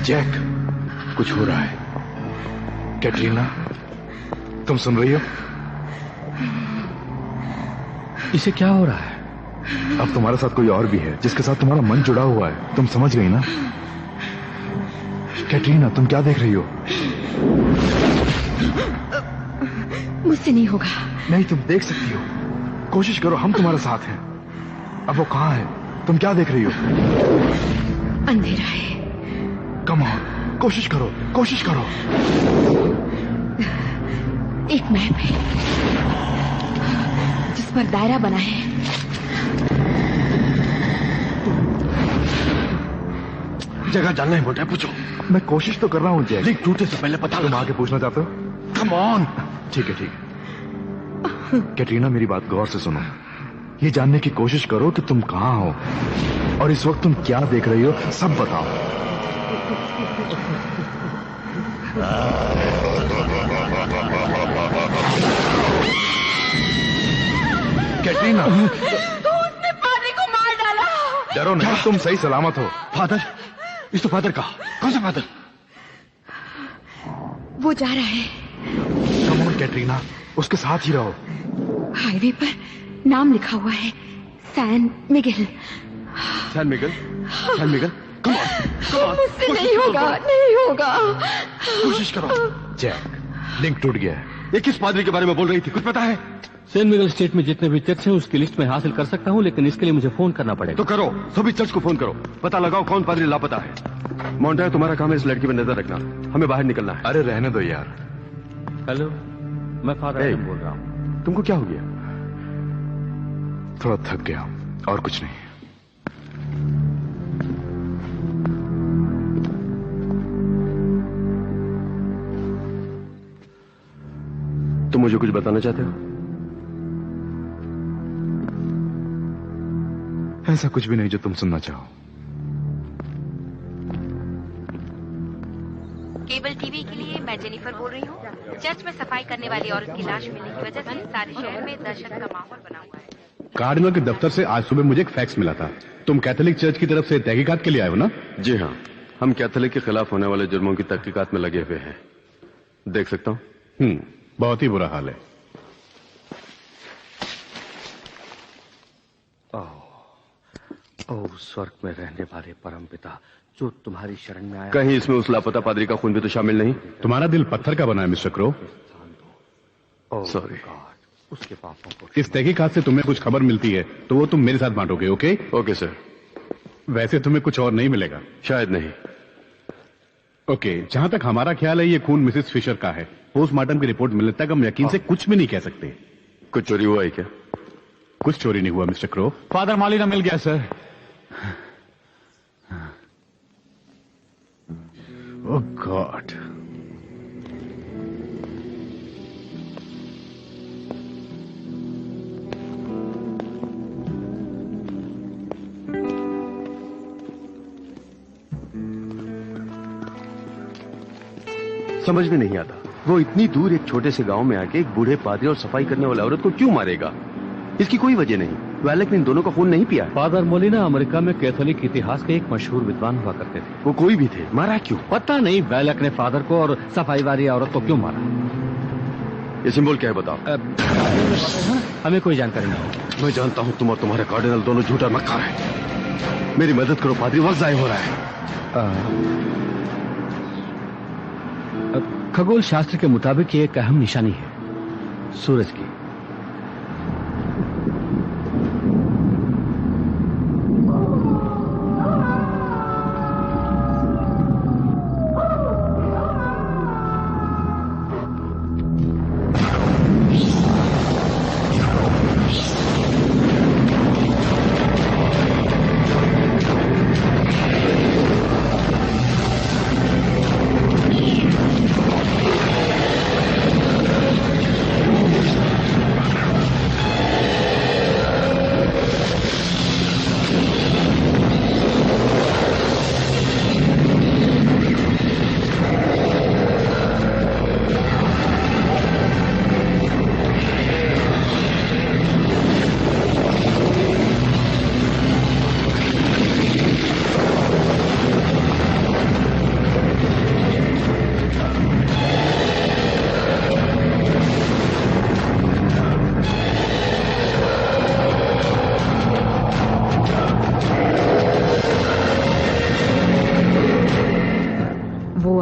जैक, कुछ हो रहा है। कैटरीना, तुम सुन रही हो? इसे क्या हो रहा है? अब तुम्हारे साथ कोई और भी है जिसके साथ तुम्हारा मन जुड़ा हुआ है। तुम समझ गई ना? कैटरीना, तुम क्या देख रही हो? मुझसे नहीं होगा। नहीं, तुम देख सकती हो। कोशिश करो, हम तुम्हारे साथ हैं। अब वो कहाँ है? तुम क्या देख रही हो? अंधेरा है। कम ऑन, कोशिश करो, कोशिश करो। एक मैप है जिस पर दायरा बना है। जगह जानना है मोटा, पूछो। मैं कोशिश तो कर रहा हूँ जैक। लिंक टूटे से पहले पता तुम लगा। आगे पूछना चाहते हो? Come on. ठीक है, ठीक है। कैटरीना, मेरी बात गौर से सुनो। ये जानने की कोशिश करो कि तुम कहाँ हो और इस वक्त तुम क्या देख रही हो, सब बताओ। कैटरीना, उसने पादरी को मार डाला। डरो नहीं, तुम सही सलामत हो। फादर, इस तो फादर का। कौन सा फादर? वो जा रहा है। कम ऑन कैटरीना, उसके साथ ही रहो। हाईवे पर नाम लिखा हुआ है, San Miguel. San Miguel, San Miguel, come on. मुझसे नहीं होगा, नहीं होगा। कोशिश करो। जैक, लिंक टूट गया है। ये किस पादरी के बारे में बोल रही थी, कुछ पता है? सेंट मिगेल स्टेट में जितने भी चर्च हैं उसकी लिस्ट में हासिल कर सकता हूँ, लेकिन इसके लिए मुझे फोन करना पड़ेगा। तो करो, सभी चर्च को फोन करो, पता लगाओ कौन पादरी लापता है। मोंटायो, तुम्हारा काम है इस लड़की पर नजर रखना, हमें बाहर निकलना है। अरे रहने दो यार। हेलो, मैं फादर Hey. बोल रहा हूँ। तुमको क्या हो गया? थोड़ा थक गया और कुछ नहीं। तुम मुझे कुछ बताना चाहते हो? ऐसा कुछ भी नहीं जो तुम सुनना चाहो। केबल टीवी के लिए मैं जेनिफर बोल रही हूँ। चर्च में सफाई करने वाली औरत की लाश मिलने की वजह से सारे शहर में दहशत का माहौल बना हुआ है। कार्डिनल के दफ्तर से आज सुबह मुझे एक फैक्स मिला था। तुम कैथोलिक चर्च की तरफ से तहकीकात के लिए आए हो ना? जी हाँ, हम कैथोलिक के खिलाफ होने वाले जुर्मों की तहकीकात में लगे हुए हैं। देख सकता हूँ? बहुत ही बुरा हाल है। ओह, स्वर्ग में रहने वाले परम पिता, जो तुम्हारी शरण में आया। कहीं इसमें उस लापता पादरी का खून भी तो शामिल नहीं? तुम्हारा दिल पत्थर का बना है मिस्टर क्रो। सॉरी। उसके पापों को। इस तहकीकात से तुम्हें कुछ खबर मिलती है तो वो तुम मेरे साथ बांटोगे, ओके? Okay sir. वैसे तुम्हें कुछ और नहीं मिलेगा। शायद नहीं। ओके, जहां तक हमारा ख्याल है ये खून मिसेस फिशर का है। पोस्टमार्टम की रिपोर्ट मिलने तक हम यकीन से कुछ भी नहीं कह सकते। कुछ चोरी हुआ है क्या? कुछ चोरी नहीं हुआ मिस्टर क्रो। फादर मालिना मिल गया सर। ओह गॉड। समझ में नहीं आता, वो इतनी दूर एक छोटे से गांव में आके एक बूढ़े पादरी और सफाई करने वाले औरत को क्यों मारेगा? इसकी कोई वजह नहीं। वैलेक ने इन दोनों का खून नहीं पिया। फादर मोलिना अमेरिका में कैथोलिक इतिहास के एक मशहूर विद्वान हुआ करते थे। वो कोई भी थे, मारा क्यों? पता नहीं वैलेक ने फादर को और सफाई वाली औरत को क्यों मारा। ये सिंबल क्या है बताओ? हमें कोई जानकारी नहीं। मैं जानता हूँ तुम और तुम्हारे कार्डिनल दोनों झूठा मक्कार है। मेरी मदद करो पादरी, वक्त जाया हो रहा है। खगोल शास्त्र के मुताबिक ये एक अहम निशानी है, सूरज की।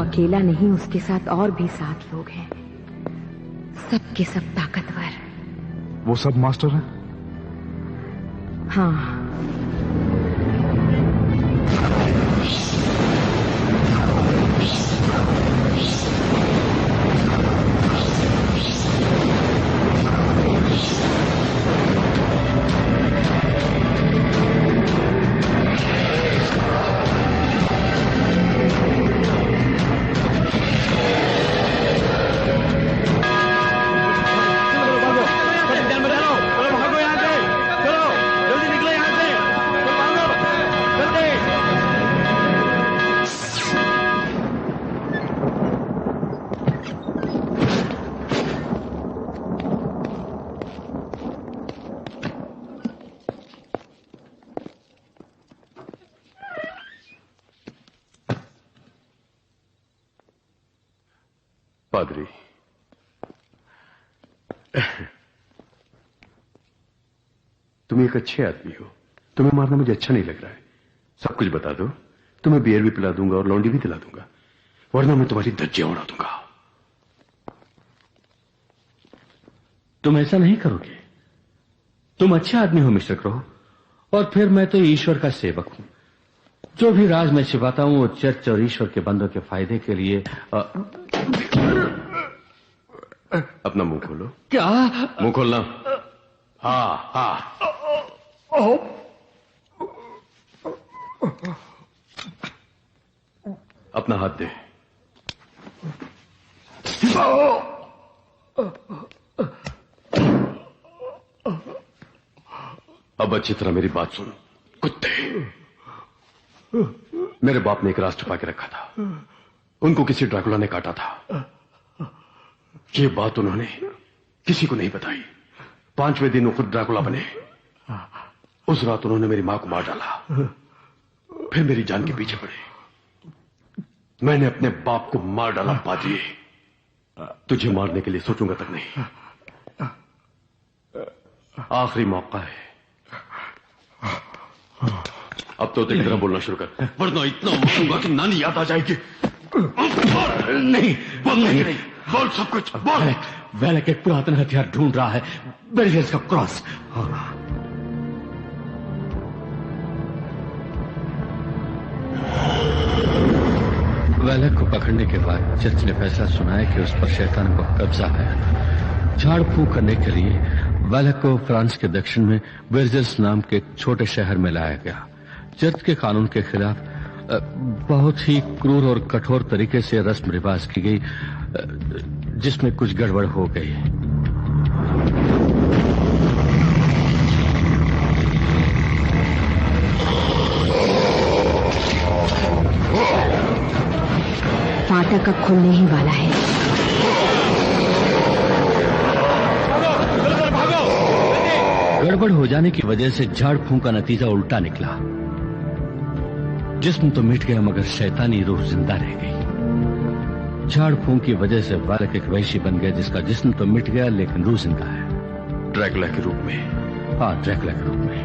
अकेला नहीं, उसके साथ और भी 7 लोग हैं, सब के सब ताकतवर। वो सब मास्टर हैं? हाँ। पादरी, तुम एक अच्छे आदमी हो, तुम्हें मारना मुझे अच्छा नहीं लग रहा है। सब कुछ बता दो, तुम्हें बियर भी पिला दूंगा और लौंडी भी दिला दूंगा, वरना मैं तुम्हारी धज्जियां उड़ा दूंगा। तुम ऐसा नहीं करोगे। तुम अच्छे आदमी हो मिस्टर क्रो, और फिर मैं तो ईश्वर का सेवक हूं। जो भी राज मैं छिपाता हूं वो चर्च और ईश्वर के बंदों के फायदे के लिए। अपना मुंह खोलो। क्या? मुंह खोलना। हाँ हाँ। अपना हाथ दे। अब अच्छी तरह मेरी बात सुन कुत्ते। मेरे बाप ने एक राज छुपा के रखा था, उनको किसी ड्रैकुला ने काटा था। ये बात उन्होंने किसी को नहीं बताई। 5वें दिन वो खुद ड्रैकुला बने। उस रात उन्होंने मेरी मां को मार डाला, फिर मेरी जान के पीछे पड़े। मैंने अपने बाप को मार डाला पादरी। तुझे मारने के लिए सोचूंगा तक नहीं। आखिरी मौका है, अब तो तेरी तरह बोलना शुरू कर, वरना इतना मारूंगा कि नानी याद आ जाएगी। नहीं, नहीं, बोल सब कुछ बोल। वेलक एक पुरातन हथियार ढूंढ रहा है, बेरियर्स का क्रॉस। वेलक को पकड़ने के बाद चर्च ने फैसला सुनाया कि उस पर शैतान को कब्जा है। झाड़ फूंक करने के लिए वेलक को फ्रांस के दक्षिण में बेरियर्स नाम के एक छोटे शहर में लाया गया। चर्च के कानून के खिलाफ बहुत ही क्रूर और कठोर तरीके से रस्म रिवाज की गई, जिसमें कुछ गड़बड़ हो गई। फाटक अब खुलने ही वाला है। गड़बड़ हो जाने की वजह से झाड़ फूंक का नतीजा उल्टा निकला। जिस्म तो मिट गया मगर शैतानी रूह जिंदा रह गई। झाड़ फूंक की वजह से बालक एक वैशी बन गया जिसका जिस्म तो मिट गया लेकिन रूह जिंदा है। ड्रैकुला के रूप में। हाँ, ड्रैकुला के रूप में।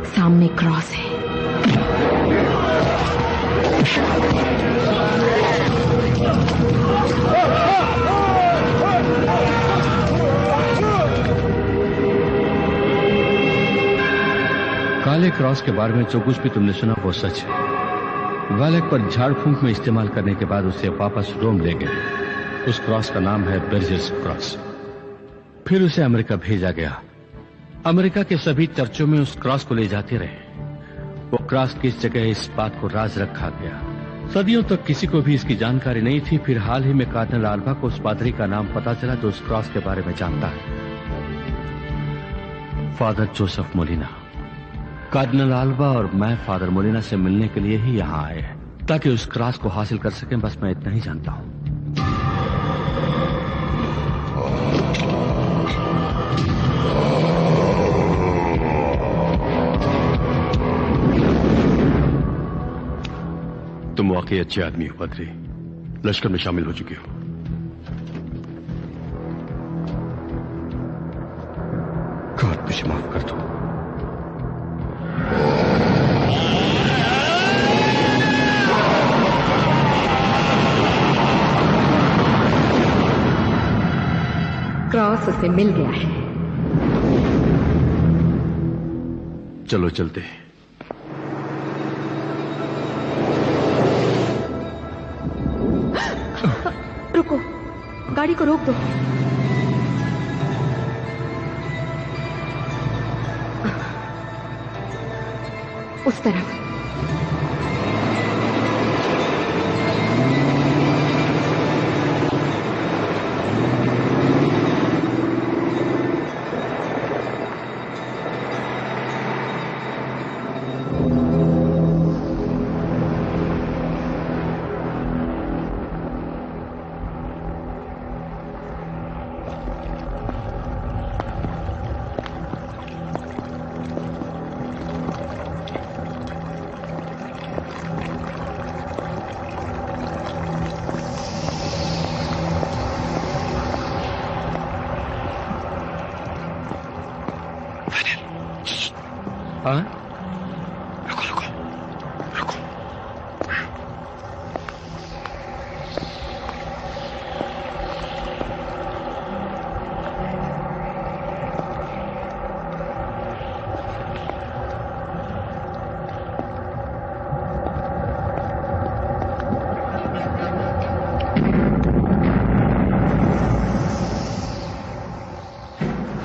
सामने क्रॉस है। काले क्रॉस के बारे में जो कुछ भी तुमने सुना वो सच है। वेलक पर झाड़ फूंक में इस्तेमाल करने के बाद उसे वापस रोम ले गए। उस क्रॉस का नाम है बेरियर्स क्रॉस। फिर उसे अमेरिका भेजा गया। अमेरिका के सभी चर्चों में उस क्रॉस को ले जाते रहे। वो क्रॉस किस जगह, इस बात को राज रखा गया। सदियों तक किसी को भी इसकी जानकारी नहीं थी। फिर हाल ही में कार्डिनल आल्वा को उस पादरी का नाम पता चला जो उस क्रॉस के बारे में जानता है, father Joseph Molina. Cardinal Alva और मैं फादर मोलिना से मिलने के लिए ही यहां आए हैं ताकि उस क्रॉस को हासिल कर सकें। बस मैं इतना ही जानता हूं। तुम वाकई अच्छे आदमी हो पादरी, लश्कर में शामिल हो चुके हो। गॉड मुझे माफ कर दो। क्रॉस उसे मिल गया है। चलो चलते हैं। गाड़ी को रोक दो। उस तरफ। हाँ? रुको रुको रुको।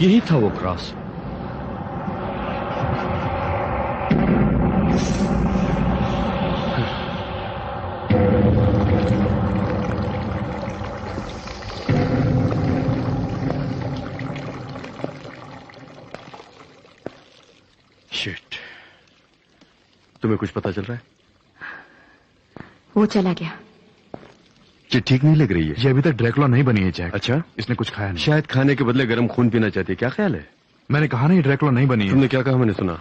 यही था वो क्रॉस। शिट। तुम्हें कुछ पता चल रहा है? वो चला गया। ये ठीक नहीं लग रही है। ये अभी तक ड्रैकुला नहीं बनी है जैक। अच्छा, इसने कुछ खाया नहीं। शायद खाने के बदले गर्म खून पीना चाहती है। क्या ख्याल है? मैंने कहा नहीं ड्रैकुला नहीं बनी है। तुमने क्या कहा? मैंने सुना।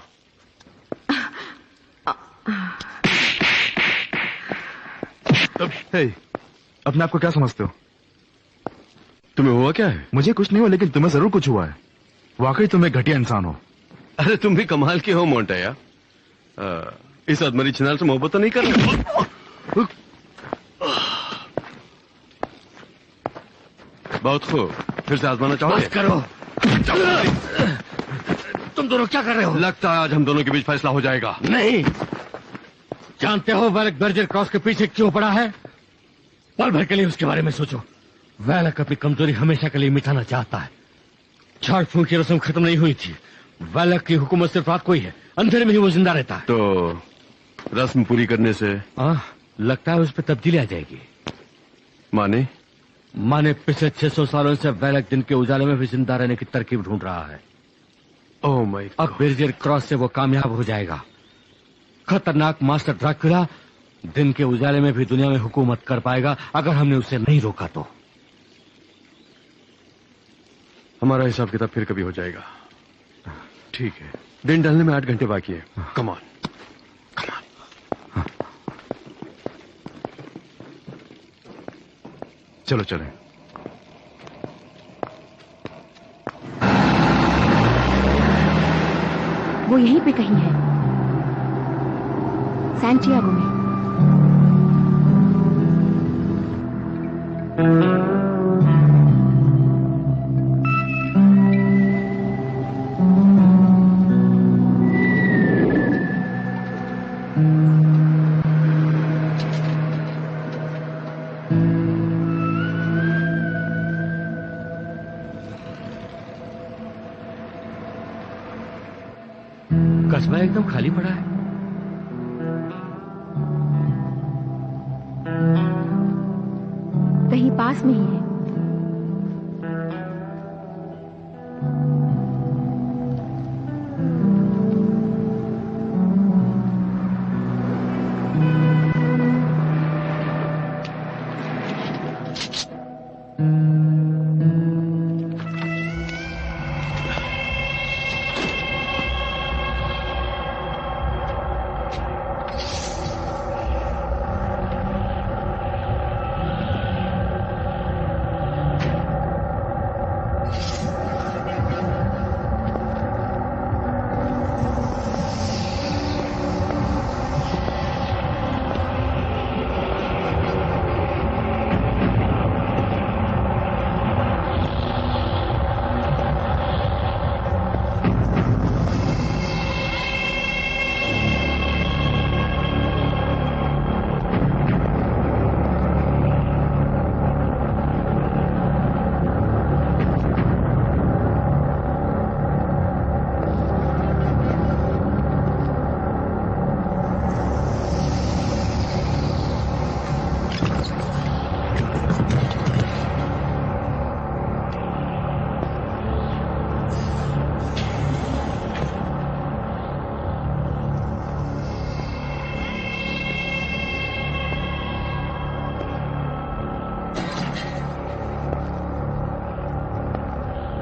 अपने आप को क्या समझते हो? तुम्हें हुआ क्या है? मुझे कुछ नहीं हुआ, लेकिन तुम्हें जरूर कुछ हुआ है। वाकई तुम एक घटिया इंसान हो। अरे तुम भी कमाल के हो मोंटाया। इस अदमरी छिनाल से मोहब्बत तो नहीं कर रहे? बहुत खूब। फिर से आजमाना चाहोगे? बस करो। तुम दोनों क्या कर रहे हो? लगता है आज हम दोनों के बीच फैसला हो जाएगा। नहीं। जानते हो वैलक बर्जर क्रॉस के पीछे क्यों पड़ा है? पल भर के लिए उसके बारे में सोचो। वैलक अपनी कमजोरी हमेशा के लिए मिटाना चाहता है। झाड़ फूंक की रस्म खत्म नहीं हुई थी। वैलक की हुकूमत सिर्फ रात को ही है। अंधेरे में ही वो जिंदा रहता है। तो रस्म पूरी करने से लगता है उस पर तब्दीली आ जाएगी। माने पिछले 600 सालों से वैलक दिन के उजाले में भी जिंदा रहने की तरकीब ढूंढ रहा है। Oh my God. अब बर्जर क्रॉस से वो कामयाब हो जाएगा। खतरनाक मास्टर ड्रैकुला दिन के उजाले में भी दुनिया में हुकूमत कर पाएगा अगर हमने उसे नहीं रोका तो। हमारा हिसाब किताब फिर कभी हो जाएगा। ठीक है। दिन ढलने में 8 घंटे बाकी है। Come on, come on. चलो चलें। वो यहीं पे कहीं है, सैंटियागो में। कस्बा एकदम खाली पड़ा है। कहीं पास में ही है।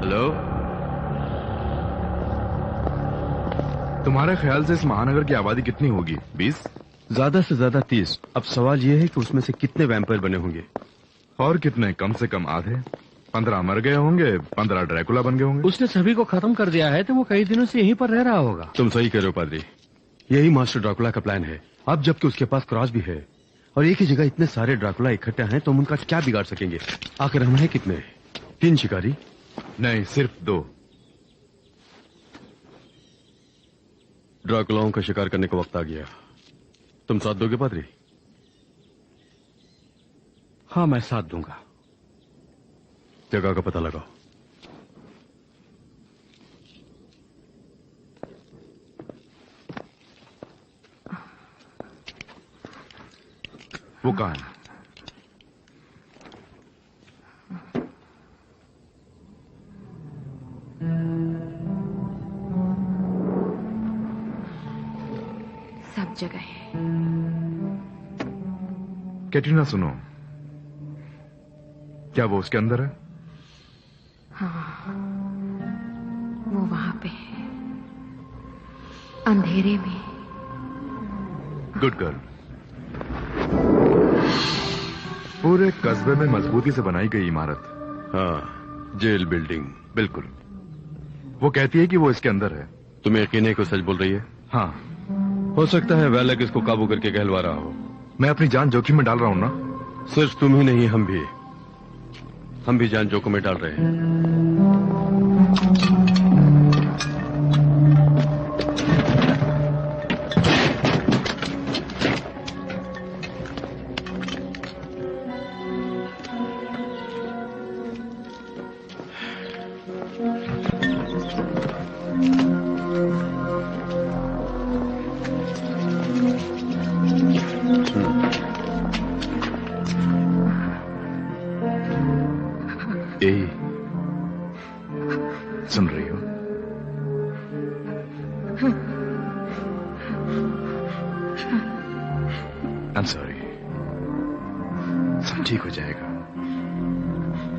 हेलो, तुम्हारे ख्याल से इस महानगर की आबादी कितनी होगी? 20? ज्यादा से ज्यादा 30। अब सवाल यह है कि उसमें से कितने वैम्पायर बने होंगे? और कितने? कम से कम आधे। 15 मर गए होंगे, 15 ड्रैकुला बन गए होंगे। उसने सभी को खत्म कर दिया है तो वो कई दिनों से यहीं पर रह रहा होगा। तुम सही कह रहे हो पादरी, यही मास्टर ड्रैकुला का प्लान है। अब जबकि उसके पास क्रॉस भी है और एक ही जगह इतने सारे ड्रैकुला इकट्ठे हैं तो हम उनका क्या बिगाड़ सकेंगे? आखिर हम हैं कितने? 3 शिकारी? नहीं, सिर्फ 2। ड्रैकुलाओं का शिकार करने का वक्त आ गया। तुम साथ दोगे पादरी? हाँ, मैं साथ दूंगा। जगह का पता लगाओ। वो कहाँ है? सब जगह है। कैटरीना सुनो, क्या वो उसके अंदर है? हाँ, वो वहां पे है, अंधेरे में। Good girl. पूरे कस्बे में मजबूती से बनाई गई इमारत। हाँ, जेल बिल्डिंग। बिल्कुल। वो कहती है कि वो इसके अंदर है। तुम्हें यकीन है कि वो सच बोल रही है? हाँ। हो सकता है वेलक इसको काबू करके कहलवा रहा हो। मैं अपनी जान जोखिम में डाल रहा हूं ना? सिर्फ तुम ही नहीं, हम भी जान जोखिम में डाल रहे हैं। सुन रही हो? I'm sorry। सब ठीक हो जाएगा।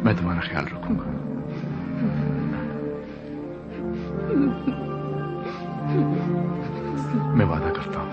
मैं तुम्हारा ख्याल रखूंगा। मैं वादा करता हूं।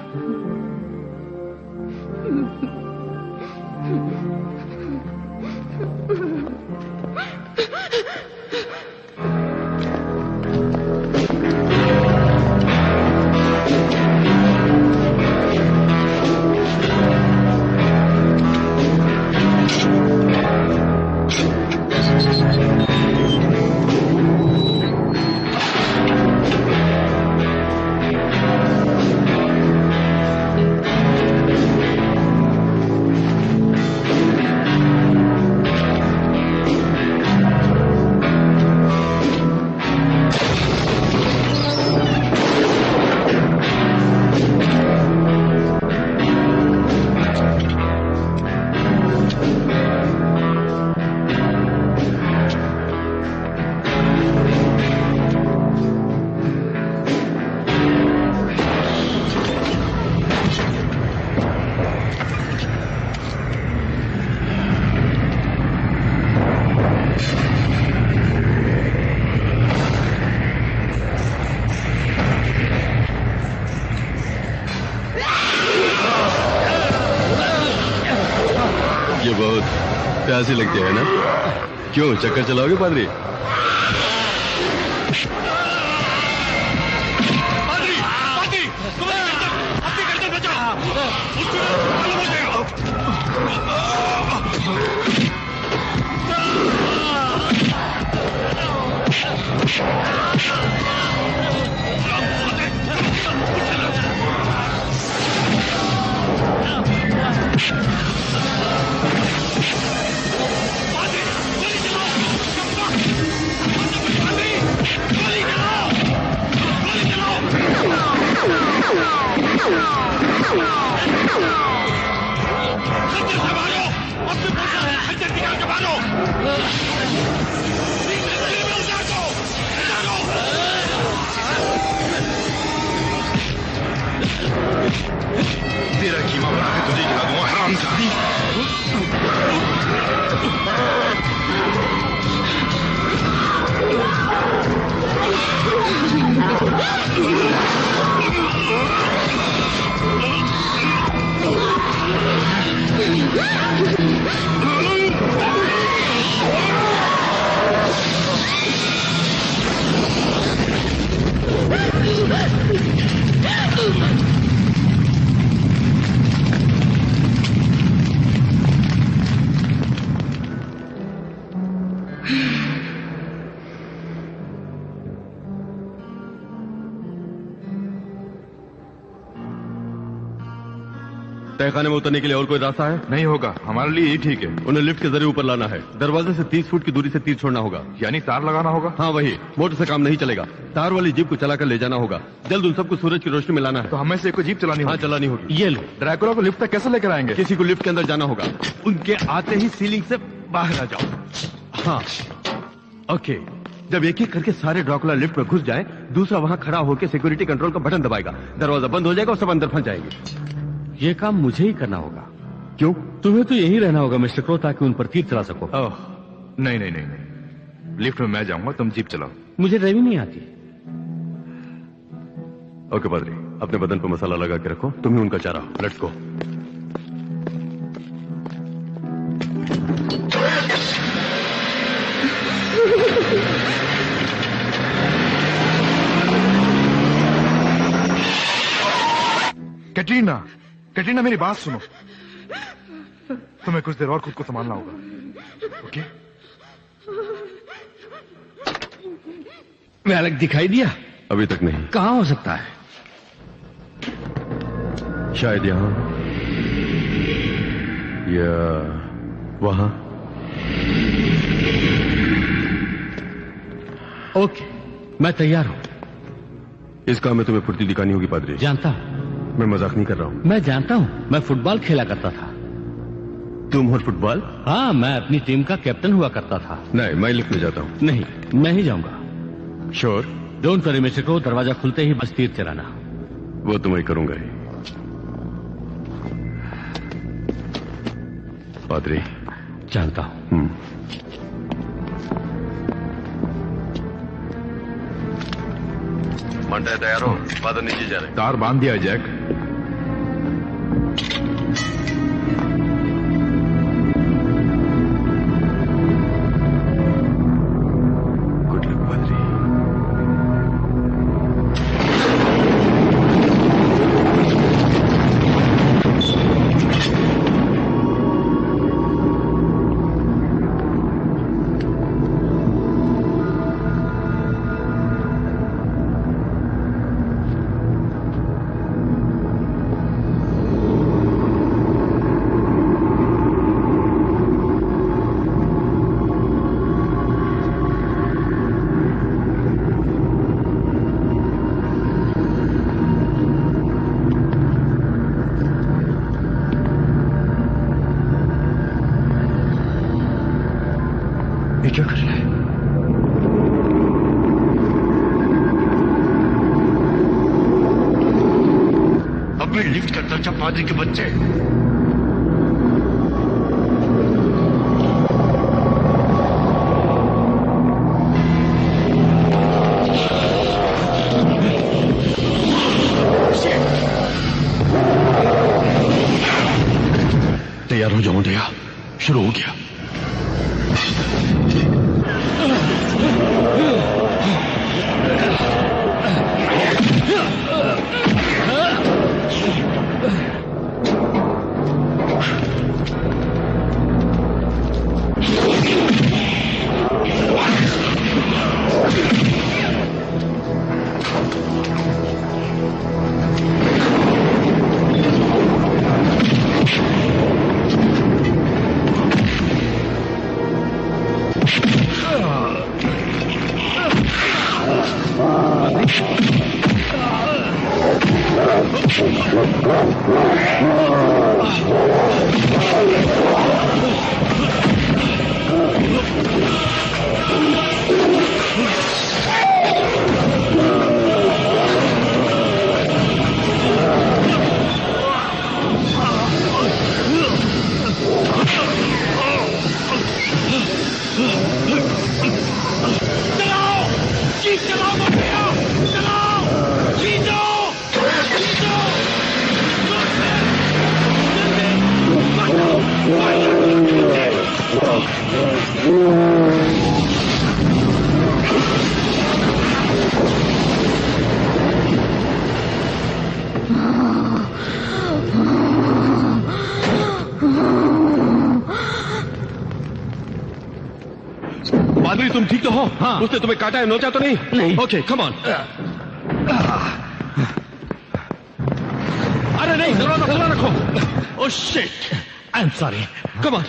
ये बहुत प्यासी लगती है ना? क्यों, चक्कर चलाओगे पादरी? तेरा कीमा बना के तुझे गिरा दूंगा, हरामजादी। तहखाने में उतरने के लिए और कोई रास्ता है? नहीं होगा, हमारे लिए यही ठीक है। उन्हें लिफ्ट के जरिए ऊपर लाना है। दरवाजे से 30 फुट की दूरी से तीर छोड़ना होगा। यानी तार लगाना होगा? हाँ वही, मोटर से काम नहीं चलेगा। तार वाली जीप को चलाकर ले जाना होगा। जल्द उन सबको सूरज की रोशनी में लाना है। तो हमें से एक को जीप चलानी हाँ होगी। चलानी होगी। ये लो। ड्रैकुला को लिफ्ट तक कैसे लेकर आएंगे? किसी को लिफ्ट के अंदर जाना होगा। उनके आते ही सीलिंग से बाहर आ जाओ। हाँ ओके। जब एक एक करके सारे ड्रैकुला लिफ्ट में घुस जाए, दूसरा वहां खड़ा होकर सिक्योरिटी कंट्रोल का बटन दबाएगा, दरवाजा बंद हो जाएगा और सब अंदर फंस जाएंगे। ये काम मुझे ही करना होगा। क्यों? तुम्हें तो यहीं रहना होगा मिस्टर क्रो, ताकि उन पर तीर चला सको। ओह नहीं नहीं नहीं नहीं, लिफ्ट में मैं जाऊंगा, तुम जीप चलाओ। मुझे ड्राइविंग नहीं आती। ओके पादरी, अपने बदन पर मसाला लगा के रखो, तुम ही उनका चारा। Let's go. कैटरीना, कैटरीना मेरी बात सुनो। तुम्हें कुछ देर और खुद को संभालना होगा, ओके? मैलक दिखाई दिया? अभी तक नहीं। कहाँ हो सकता है? शायद यहां या वहां। ओके, मैं तैयार हूं। इस काम में तुम्हें फुर्ती दिखानी होगी पादरी। जानता हूं। मैं मजाक नहीं कर रहा हूं। मैं जानता हूं, मैं फुटबॉल खेला करता था। तुम और फुटबॉल? हाँ, मैं अपनी टीम का कैप्टन हुआ करता था। नहीं, मैं लिफ्ट में जाता हूं। नहीं, मैं ही जाऊंगा। Sure? Don't worry mister crow, दरवाजा खुलते ही बस तीर चलाना। वो तो मैं करूंगा ही। पादरी जानता हूं। मंडा तैयार हो? फादर नीचे जा रहे। तार बांध दिया है जैक। गुड लक पादरी। ये क्या कर रहा है? अब मैं लिफ्ट करता था पादरी के बच्चे। तैयार हो जाओ दया, शुरू हो गया। पादरी तुम ठीक तो हो? हाँ। उसने तुम्हें काटा है, नोचा तो नहीं? नहीं। Okay come on. अरे नहीं, दरवाजा खुला रखो। Oh shit, I am sorry. Come on.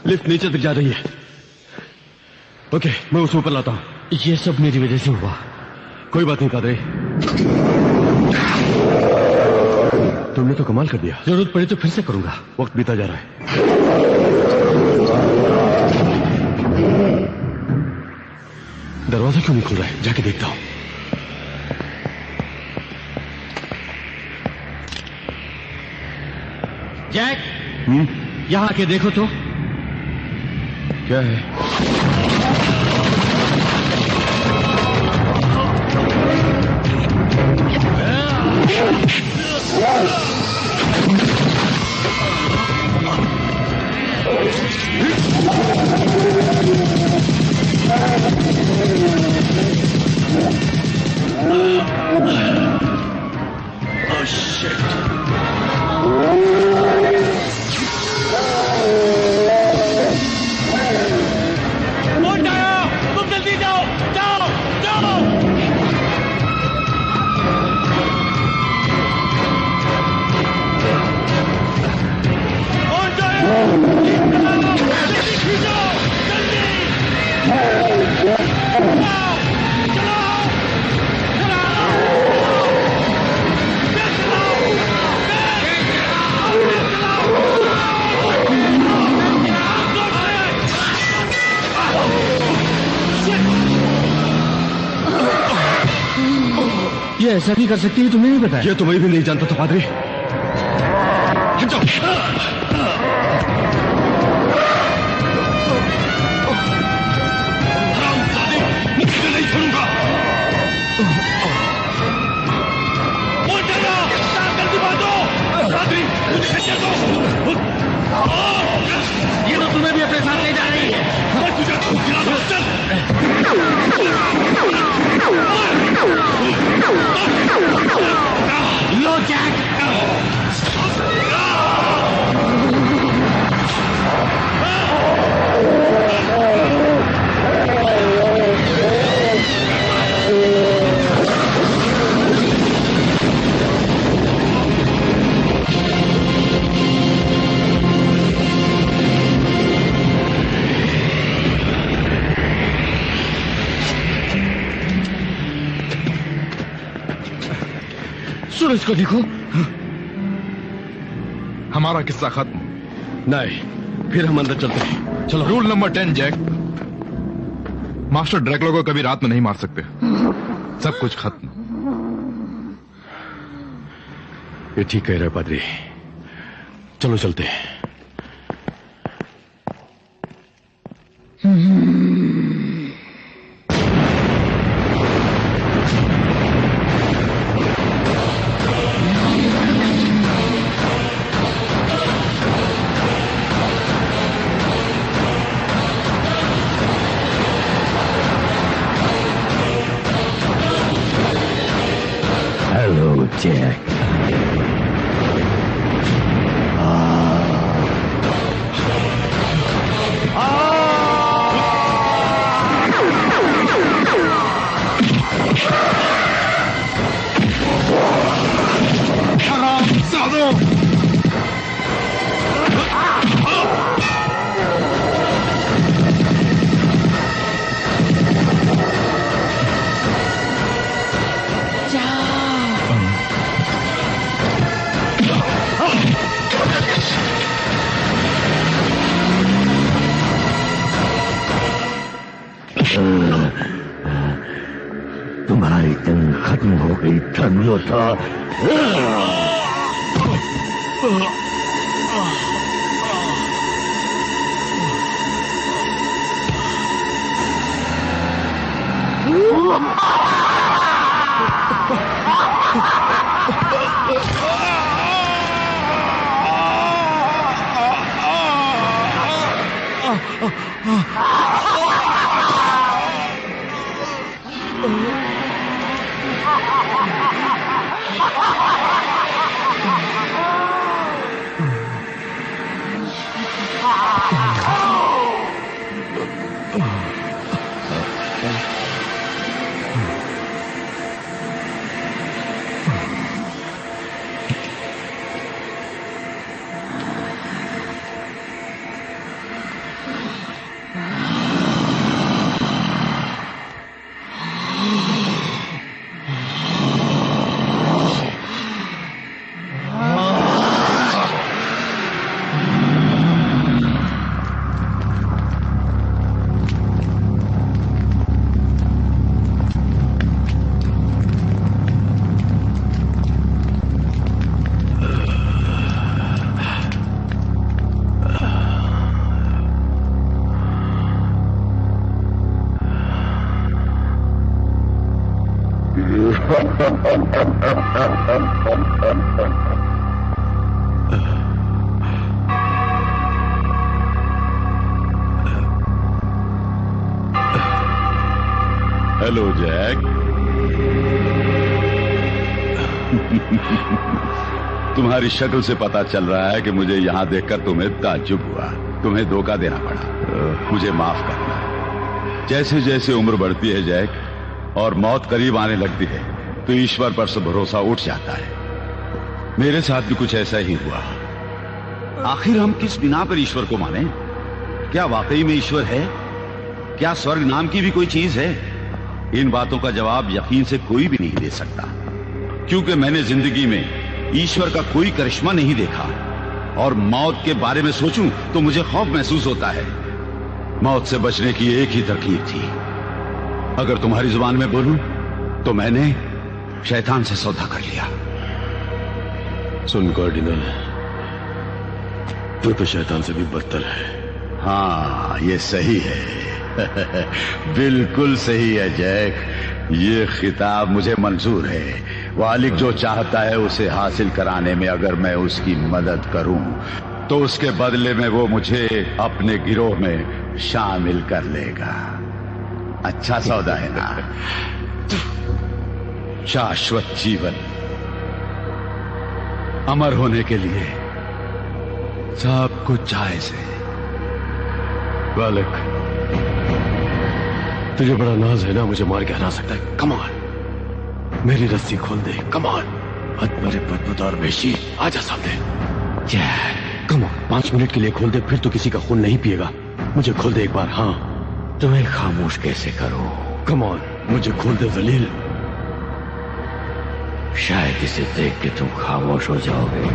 Lift नीचे तक जा रही है। ओके, मैं उसे ऊपर लाता हूं। ये सब मेरी वजह से हुआ। कोई बात नहीं पादरी, तुमने तो कमाल कर दिया। जरूरत पड़ी तो फिर से करूंगा। वक्त बीता जा रहा है। दरवाजा क्यों नहीं खुल रहा है? जाके देखता हूं। जैक, यहां आके देखो तो। क्या है? Oh shit! तुम जल्दी जाओ, जाओ, जाओ। ये ऐसा भी कर सकती है, तुम्हें नहीं बताया? ये तो मैं भी नहीं जानता था पादरी। हट जाओ। हरामजादे, मुझे नहीं छोड़ूंगा। जल्दी बांधो। पादरी, मुझे खींचे दो। ये तो तुम्हें भी अपने साथ ले जा रही है। मैं तुझे खूब गिरा दूं। चल। लो जैक। सूरज को देखो। हमारा किस्सा खत्म। नहीं, फिर हम अंदर चलते हैं। चलो। Rule number 10 Jack, master Dracula को कभी रात में नहीं मार सकते। सब कुछ खत्म। ये ठीक कह रहे हैं पादरी। चलो चलते हैं। Hello, Jack. तुम्हारी जंग खत्म हो गई धर्मयोद्धा। Hello Jack. तुम्हारी शक्ल से पता चल रहा है कि मुझे यहाँ देखकर तुम्हें ताज्जुब हुआ। तुम्हें धोखा देना पड़ा। मुझे माफ करना। जैसे जैसे उम्र बढ़ती है जैक और मौत करीब आने लगती है तो ईश्वर पर से भरोसा उठ जाता है। मेरे साथ भी कुछ ऐसा ही हुआ। आखिर हम किस बिना पर ईश्वर को माने? क्या वाकई में ईश्वर है? क्या स्वर्ग नाम की भी कोई चीज है? इन बातों का जवाब यकीन से कोई भी नहीं दे सकता, क्योंकि मैंने जिंदगी में ईश्वर का कोई करिश्मा नहीं देखा। और मौत के बारे में सोचूं तो मुझे खौफ महसूस होता है। मौत से बचने की एक ही तरकीब थी। अगर तुम्हारी जुबान में बोलूं तो मैंने शैतान से सौदा कर लिया। सुन कार्डिनल, तू तो शैतान से भी बदतर है। हाँ, ये सही है। बिल्कुल सही है जैक। ये खिताब मुझे मंजूर है। वालिक जो चाहता है उसे हासिल कराने में अगर मैं उसकी मदद करूं तो उसके बदले में वो मुझे अपने गिरोह में शामिल कर लेगा। अच्छा सौदा है ना? शाश्वत जीवन, अमर होने के लिए सब कुछ जायज है। वालिक, तुझे बड़ा नाज है ना, मुझे मार के हरा सकता है। कम ऑन, मेरी रस्सी खोल दे। कम ऑन, अदमरे बदबूदार वेशी, आजा सामने। कम ऑन, 5 मिनट के लिए खोल दे, फिर तो किसी का खून नहीं पिएगा। मुझे खोल दे एक बार। हाँ, तुम्हें खामोश कैसे करो? कम ऑन, मुझे खोल दे जलील। शायद इसे देख के तुम खामोश हो जाओगे।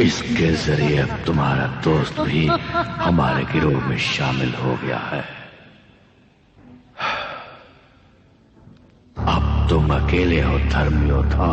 इसके जरिए अब तुम्हारा दोस्त भी हमारे गिरोह में शामिल हो गया है। अब तुम अकेले हो धर्म योद्धा।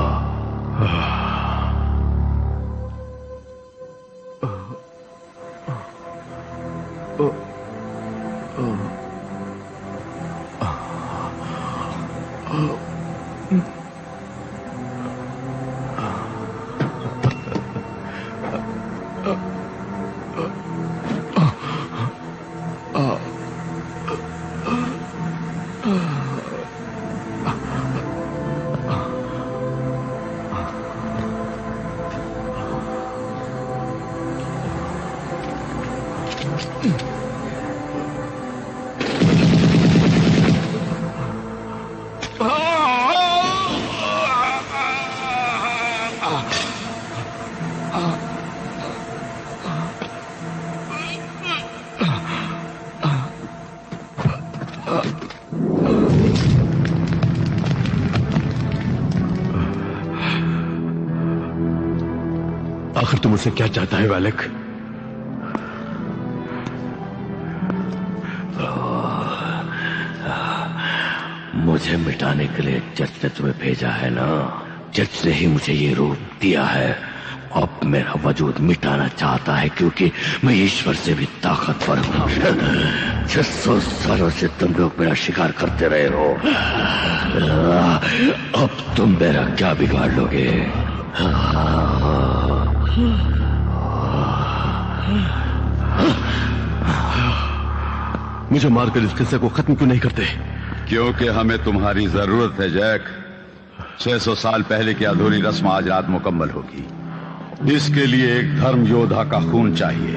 आखिर तुम मुझसे क्या चाहता है वालिक? मुझे मिटाने के लिए जज ने तुम्हें भेजा है ना? जज ने ही मुझे ये रूप दिया है। अब मेरा वजूद मिटाना चाहता है क्योंकि मैं ईश्वर से भी ताकतवर हूँ। 600 सालों से तुम लोग मेरा शिकार करते रहे हो। अब तुम मेरा क्या बिगाड़ लोगे? मुझे मारकर इस किस्से को खत्म क्यों नहीं करते? क्योंकि हमें तुम्हारी जरूरत है जैक। 600 साल पहले की अधूरी रस्म आज रात मुकम्मल होगी। इसके लिए एक धर्म योद्धा का खून चाहिए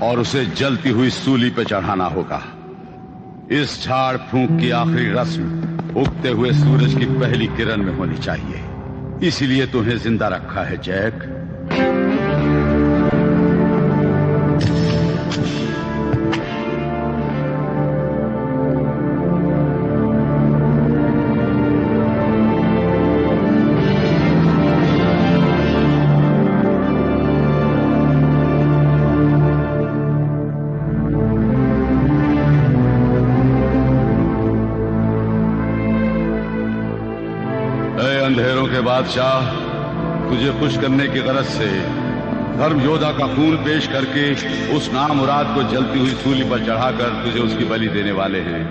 और उसे जलती हुई सूली पे चढ़ाना होगा। इस झाड़ फूंक की आखिरी रस्म उगते हुए सूरज की पहली किरण में होनी चाहिए। इसीलिए तुम्हें जिंदा रखा है जैक। अंधेरों के बादशाह, तुझे खुश करने की गरज से धर्म योद्धा का खून पेश करके उस नामुराद को जलती हुई सूली पर चढ़ाकर तुझे उसकी बलि देने वाले हैं।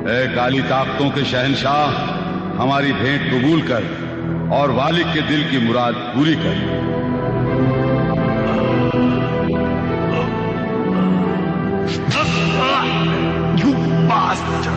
ए काली ताकतों के शहंशाह, हमारी भेंट कबूल कर और वालिक के दिल की मुराद पूरी कर। You bastard!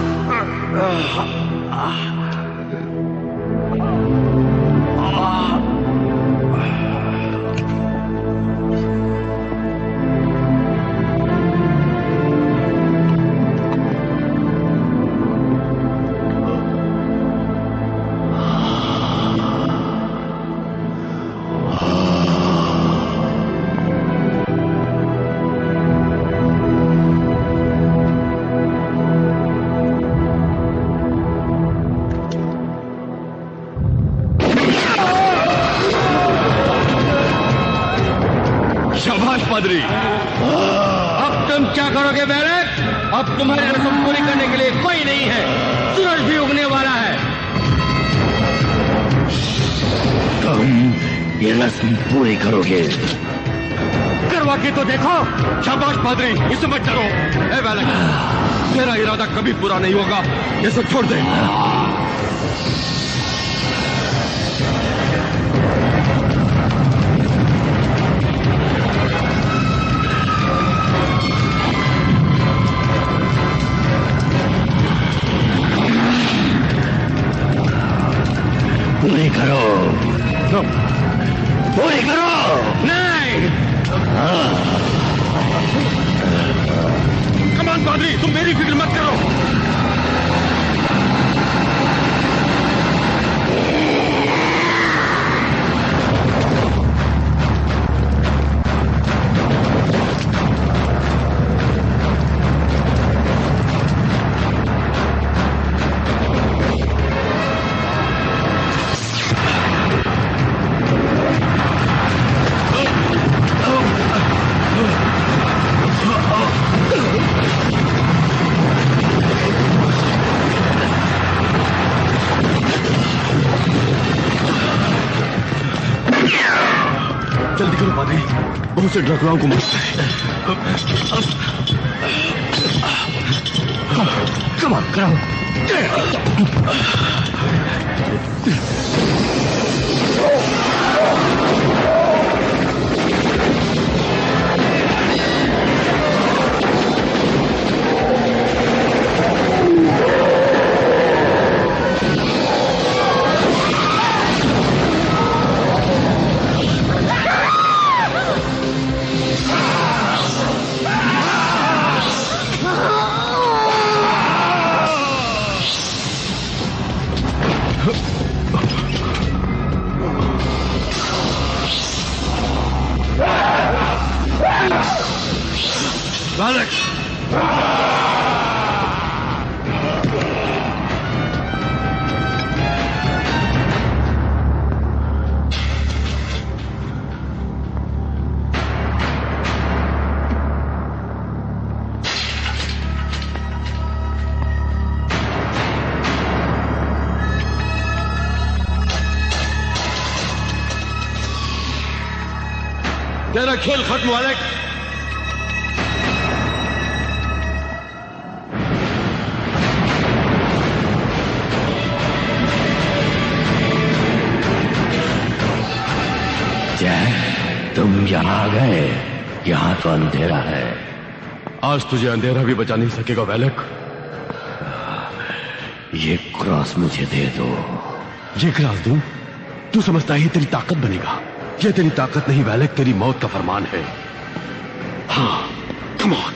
पादरी, अब तुम क्या करोगे बैरक? अब तुम्हारी रस्म पूरी करने के लिए कोई नहीं है। सूरज भी उगने वाला है। तुम ये रस्म पूरी करोगे? करवा के तो देखो। शाबाश पादरी, इसे मत डरो। ए बैरक, तेरा इरादा कभी पूरा नहीं होगा, ये सब छोड़ दे। पूरी करो, पूरी करो। नहीं। कमान पादरी, तुम मेरी फिक्र मत करो। जल्दी करो पादरी, बहुत से ड्रैकुलाओं को मारता है। कमान कराओ। बालक, तेरा खेल खत्म बालक। तुम यहाँ आ गए? यहाँ तो अंधेरा है। आज तुझे अंधेरा भी बचा नहीं सकेगा बैलक। ये क्रॉस मुझे दे दो। ये क्रॉस दूं? तू समझता है तेरी ताकत बनेगा? ये तेरी ताकत नहीं बैलक, तेरी मौत का फरमान है। हाँ, कम ऑन।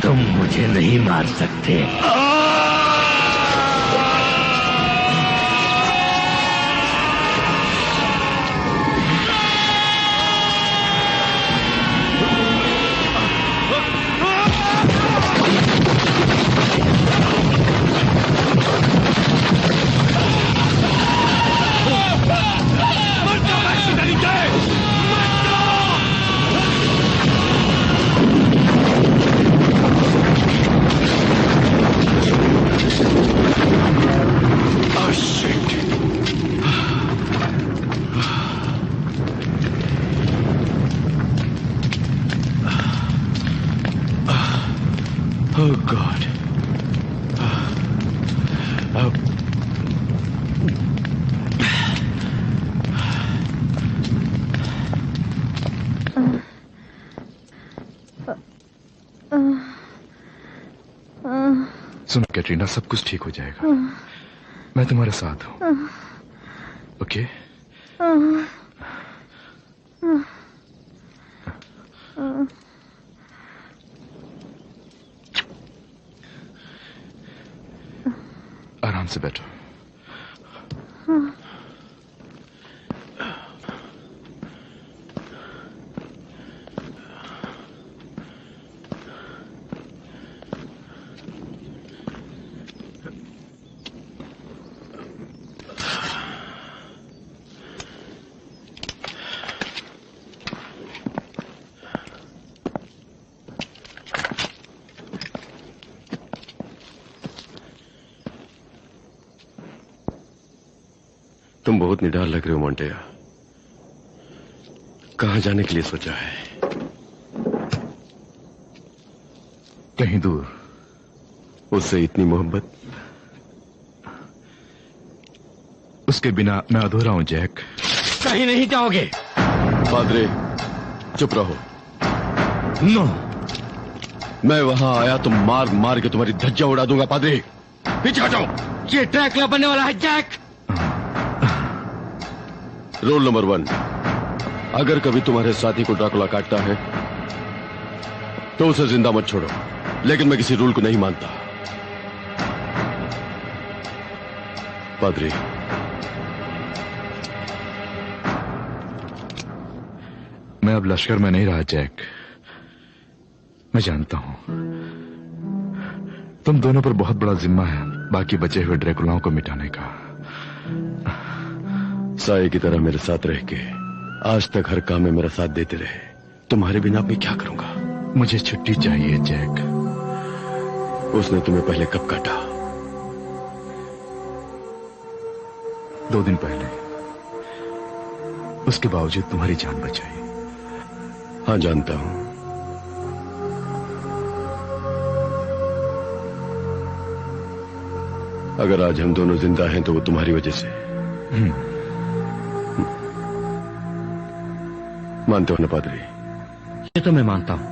तुम मुझे नहीं मार सकते। Oh God. सुनो कैटरीना, सब कुछ ठीक हो जाएगा। मैं तुम्हारे साथ हूँ। ओके? आराम से बैठो। तुम बहुत निडर लग रहे हो मोंटेया। कहां जाने के लिए सोचा है? कहीं दूर। उससे इतनी मोहब्बत? उसके बिना मैं अधूरा हूं जैक। कहीं नहीं जाओगे। पादरे, चुप रहो। नो, मैं वहां आया तो मार मार के तुम्हारी धज्जियां उड़ा दूंगा। पादरे, पीछे हटो। ये ड्रैकुला बनने वाला है जैक। रूल नंबर 1, अगर कभी तुम्हारे साथी को ड्रैकुला काटता है तो उसे जिंदा मत छोड़ो। लेकिन मैं किसी रूल को नहीं मानता। पादरी, मैं अब लश्कर में नहीं रहा जैक। मैं जानता हूं तुम दोनों पर बहुत बड़ा जिम्मा है बाकी बचे हुए ड्रैकुलाओं को मिटाने का। साये की तरह मेरे साथ रह के आज तक हर काम में मेरा साथ देते रहे। तुम्हारे बिना मैं क्या करूंगा? मुझे छुट्टी चाहिए जैक। उसने तुम्हें पहले कब काटा? 2 दिन पहले। उसके बावजूद तुम्हारी जान बचाई। हाँ, जानता हूं। अगर आज हम दोनों जिंदा हैं तो वो तुम्हारी वजह से। मानते हो ना पादरी? ये तो मैं मानता हूं।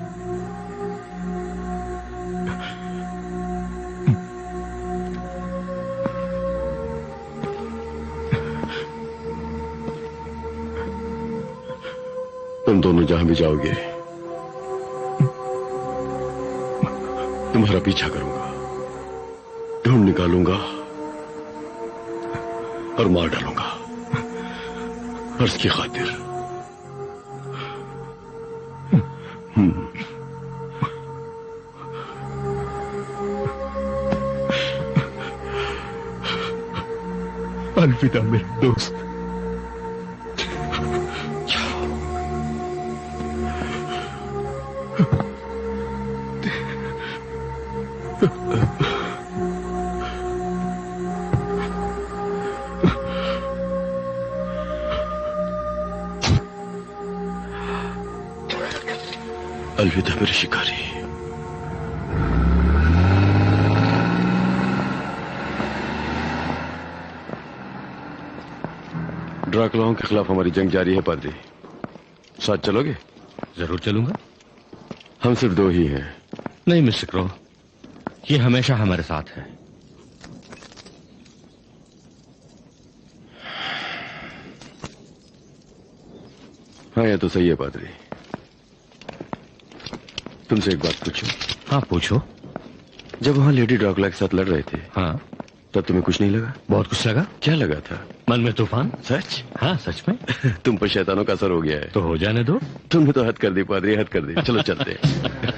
तुम दोनों जहां भी जाओगे तुम्हारा पीछा करूंगा, ढूंढ निकालूंगा और मार डालूंगा अर्ज की खातिर। अलविदा मेरे दोस्त। अलविदा मेरे शिकारी। ड्रैकुलाओं के खिलाफ हमारी जंग जारी है पादरी। साथ चलोगे? जरूर चलूंगा। हम सिर्फ 2 ही हैं। नहीं मिस्टर क्रो, ये हमेशा हमारे साथ है। हाँ, ये तो सही है पादरी। तुमसे एक बात पूछूं? हाँ, पूछो। जब वहां लेडी ड्रैकुला के साथ लड़ रहे थे, हाँ, तब तुम्हें कुछ नहीं लगा? बहुत कुछ लगा। क्या लगा था? मन में तूफान। सच? हाँ, सच में। तुम पर शैतानों का असर हो गया है। तो हो जाने दो। तुमने तो हद कर दी पादरी, हद कर दी। चलो चलते हैं।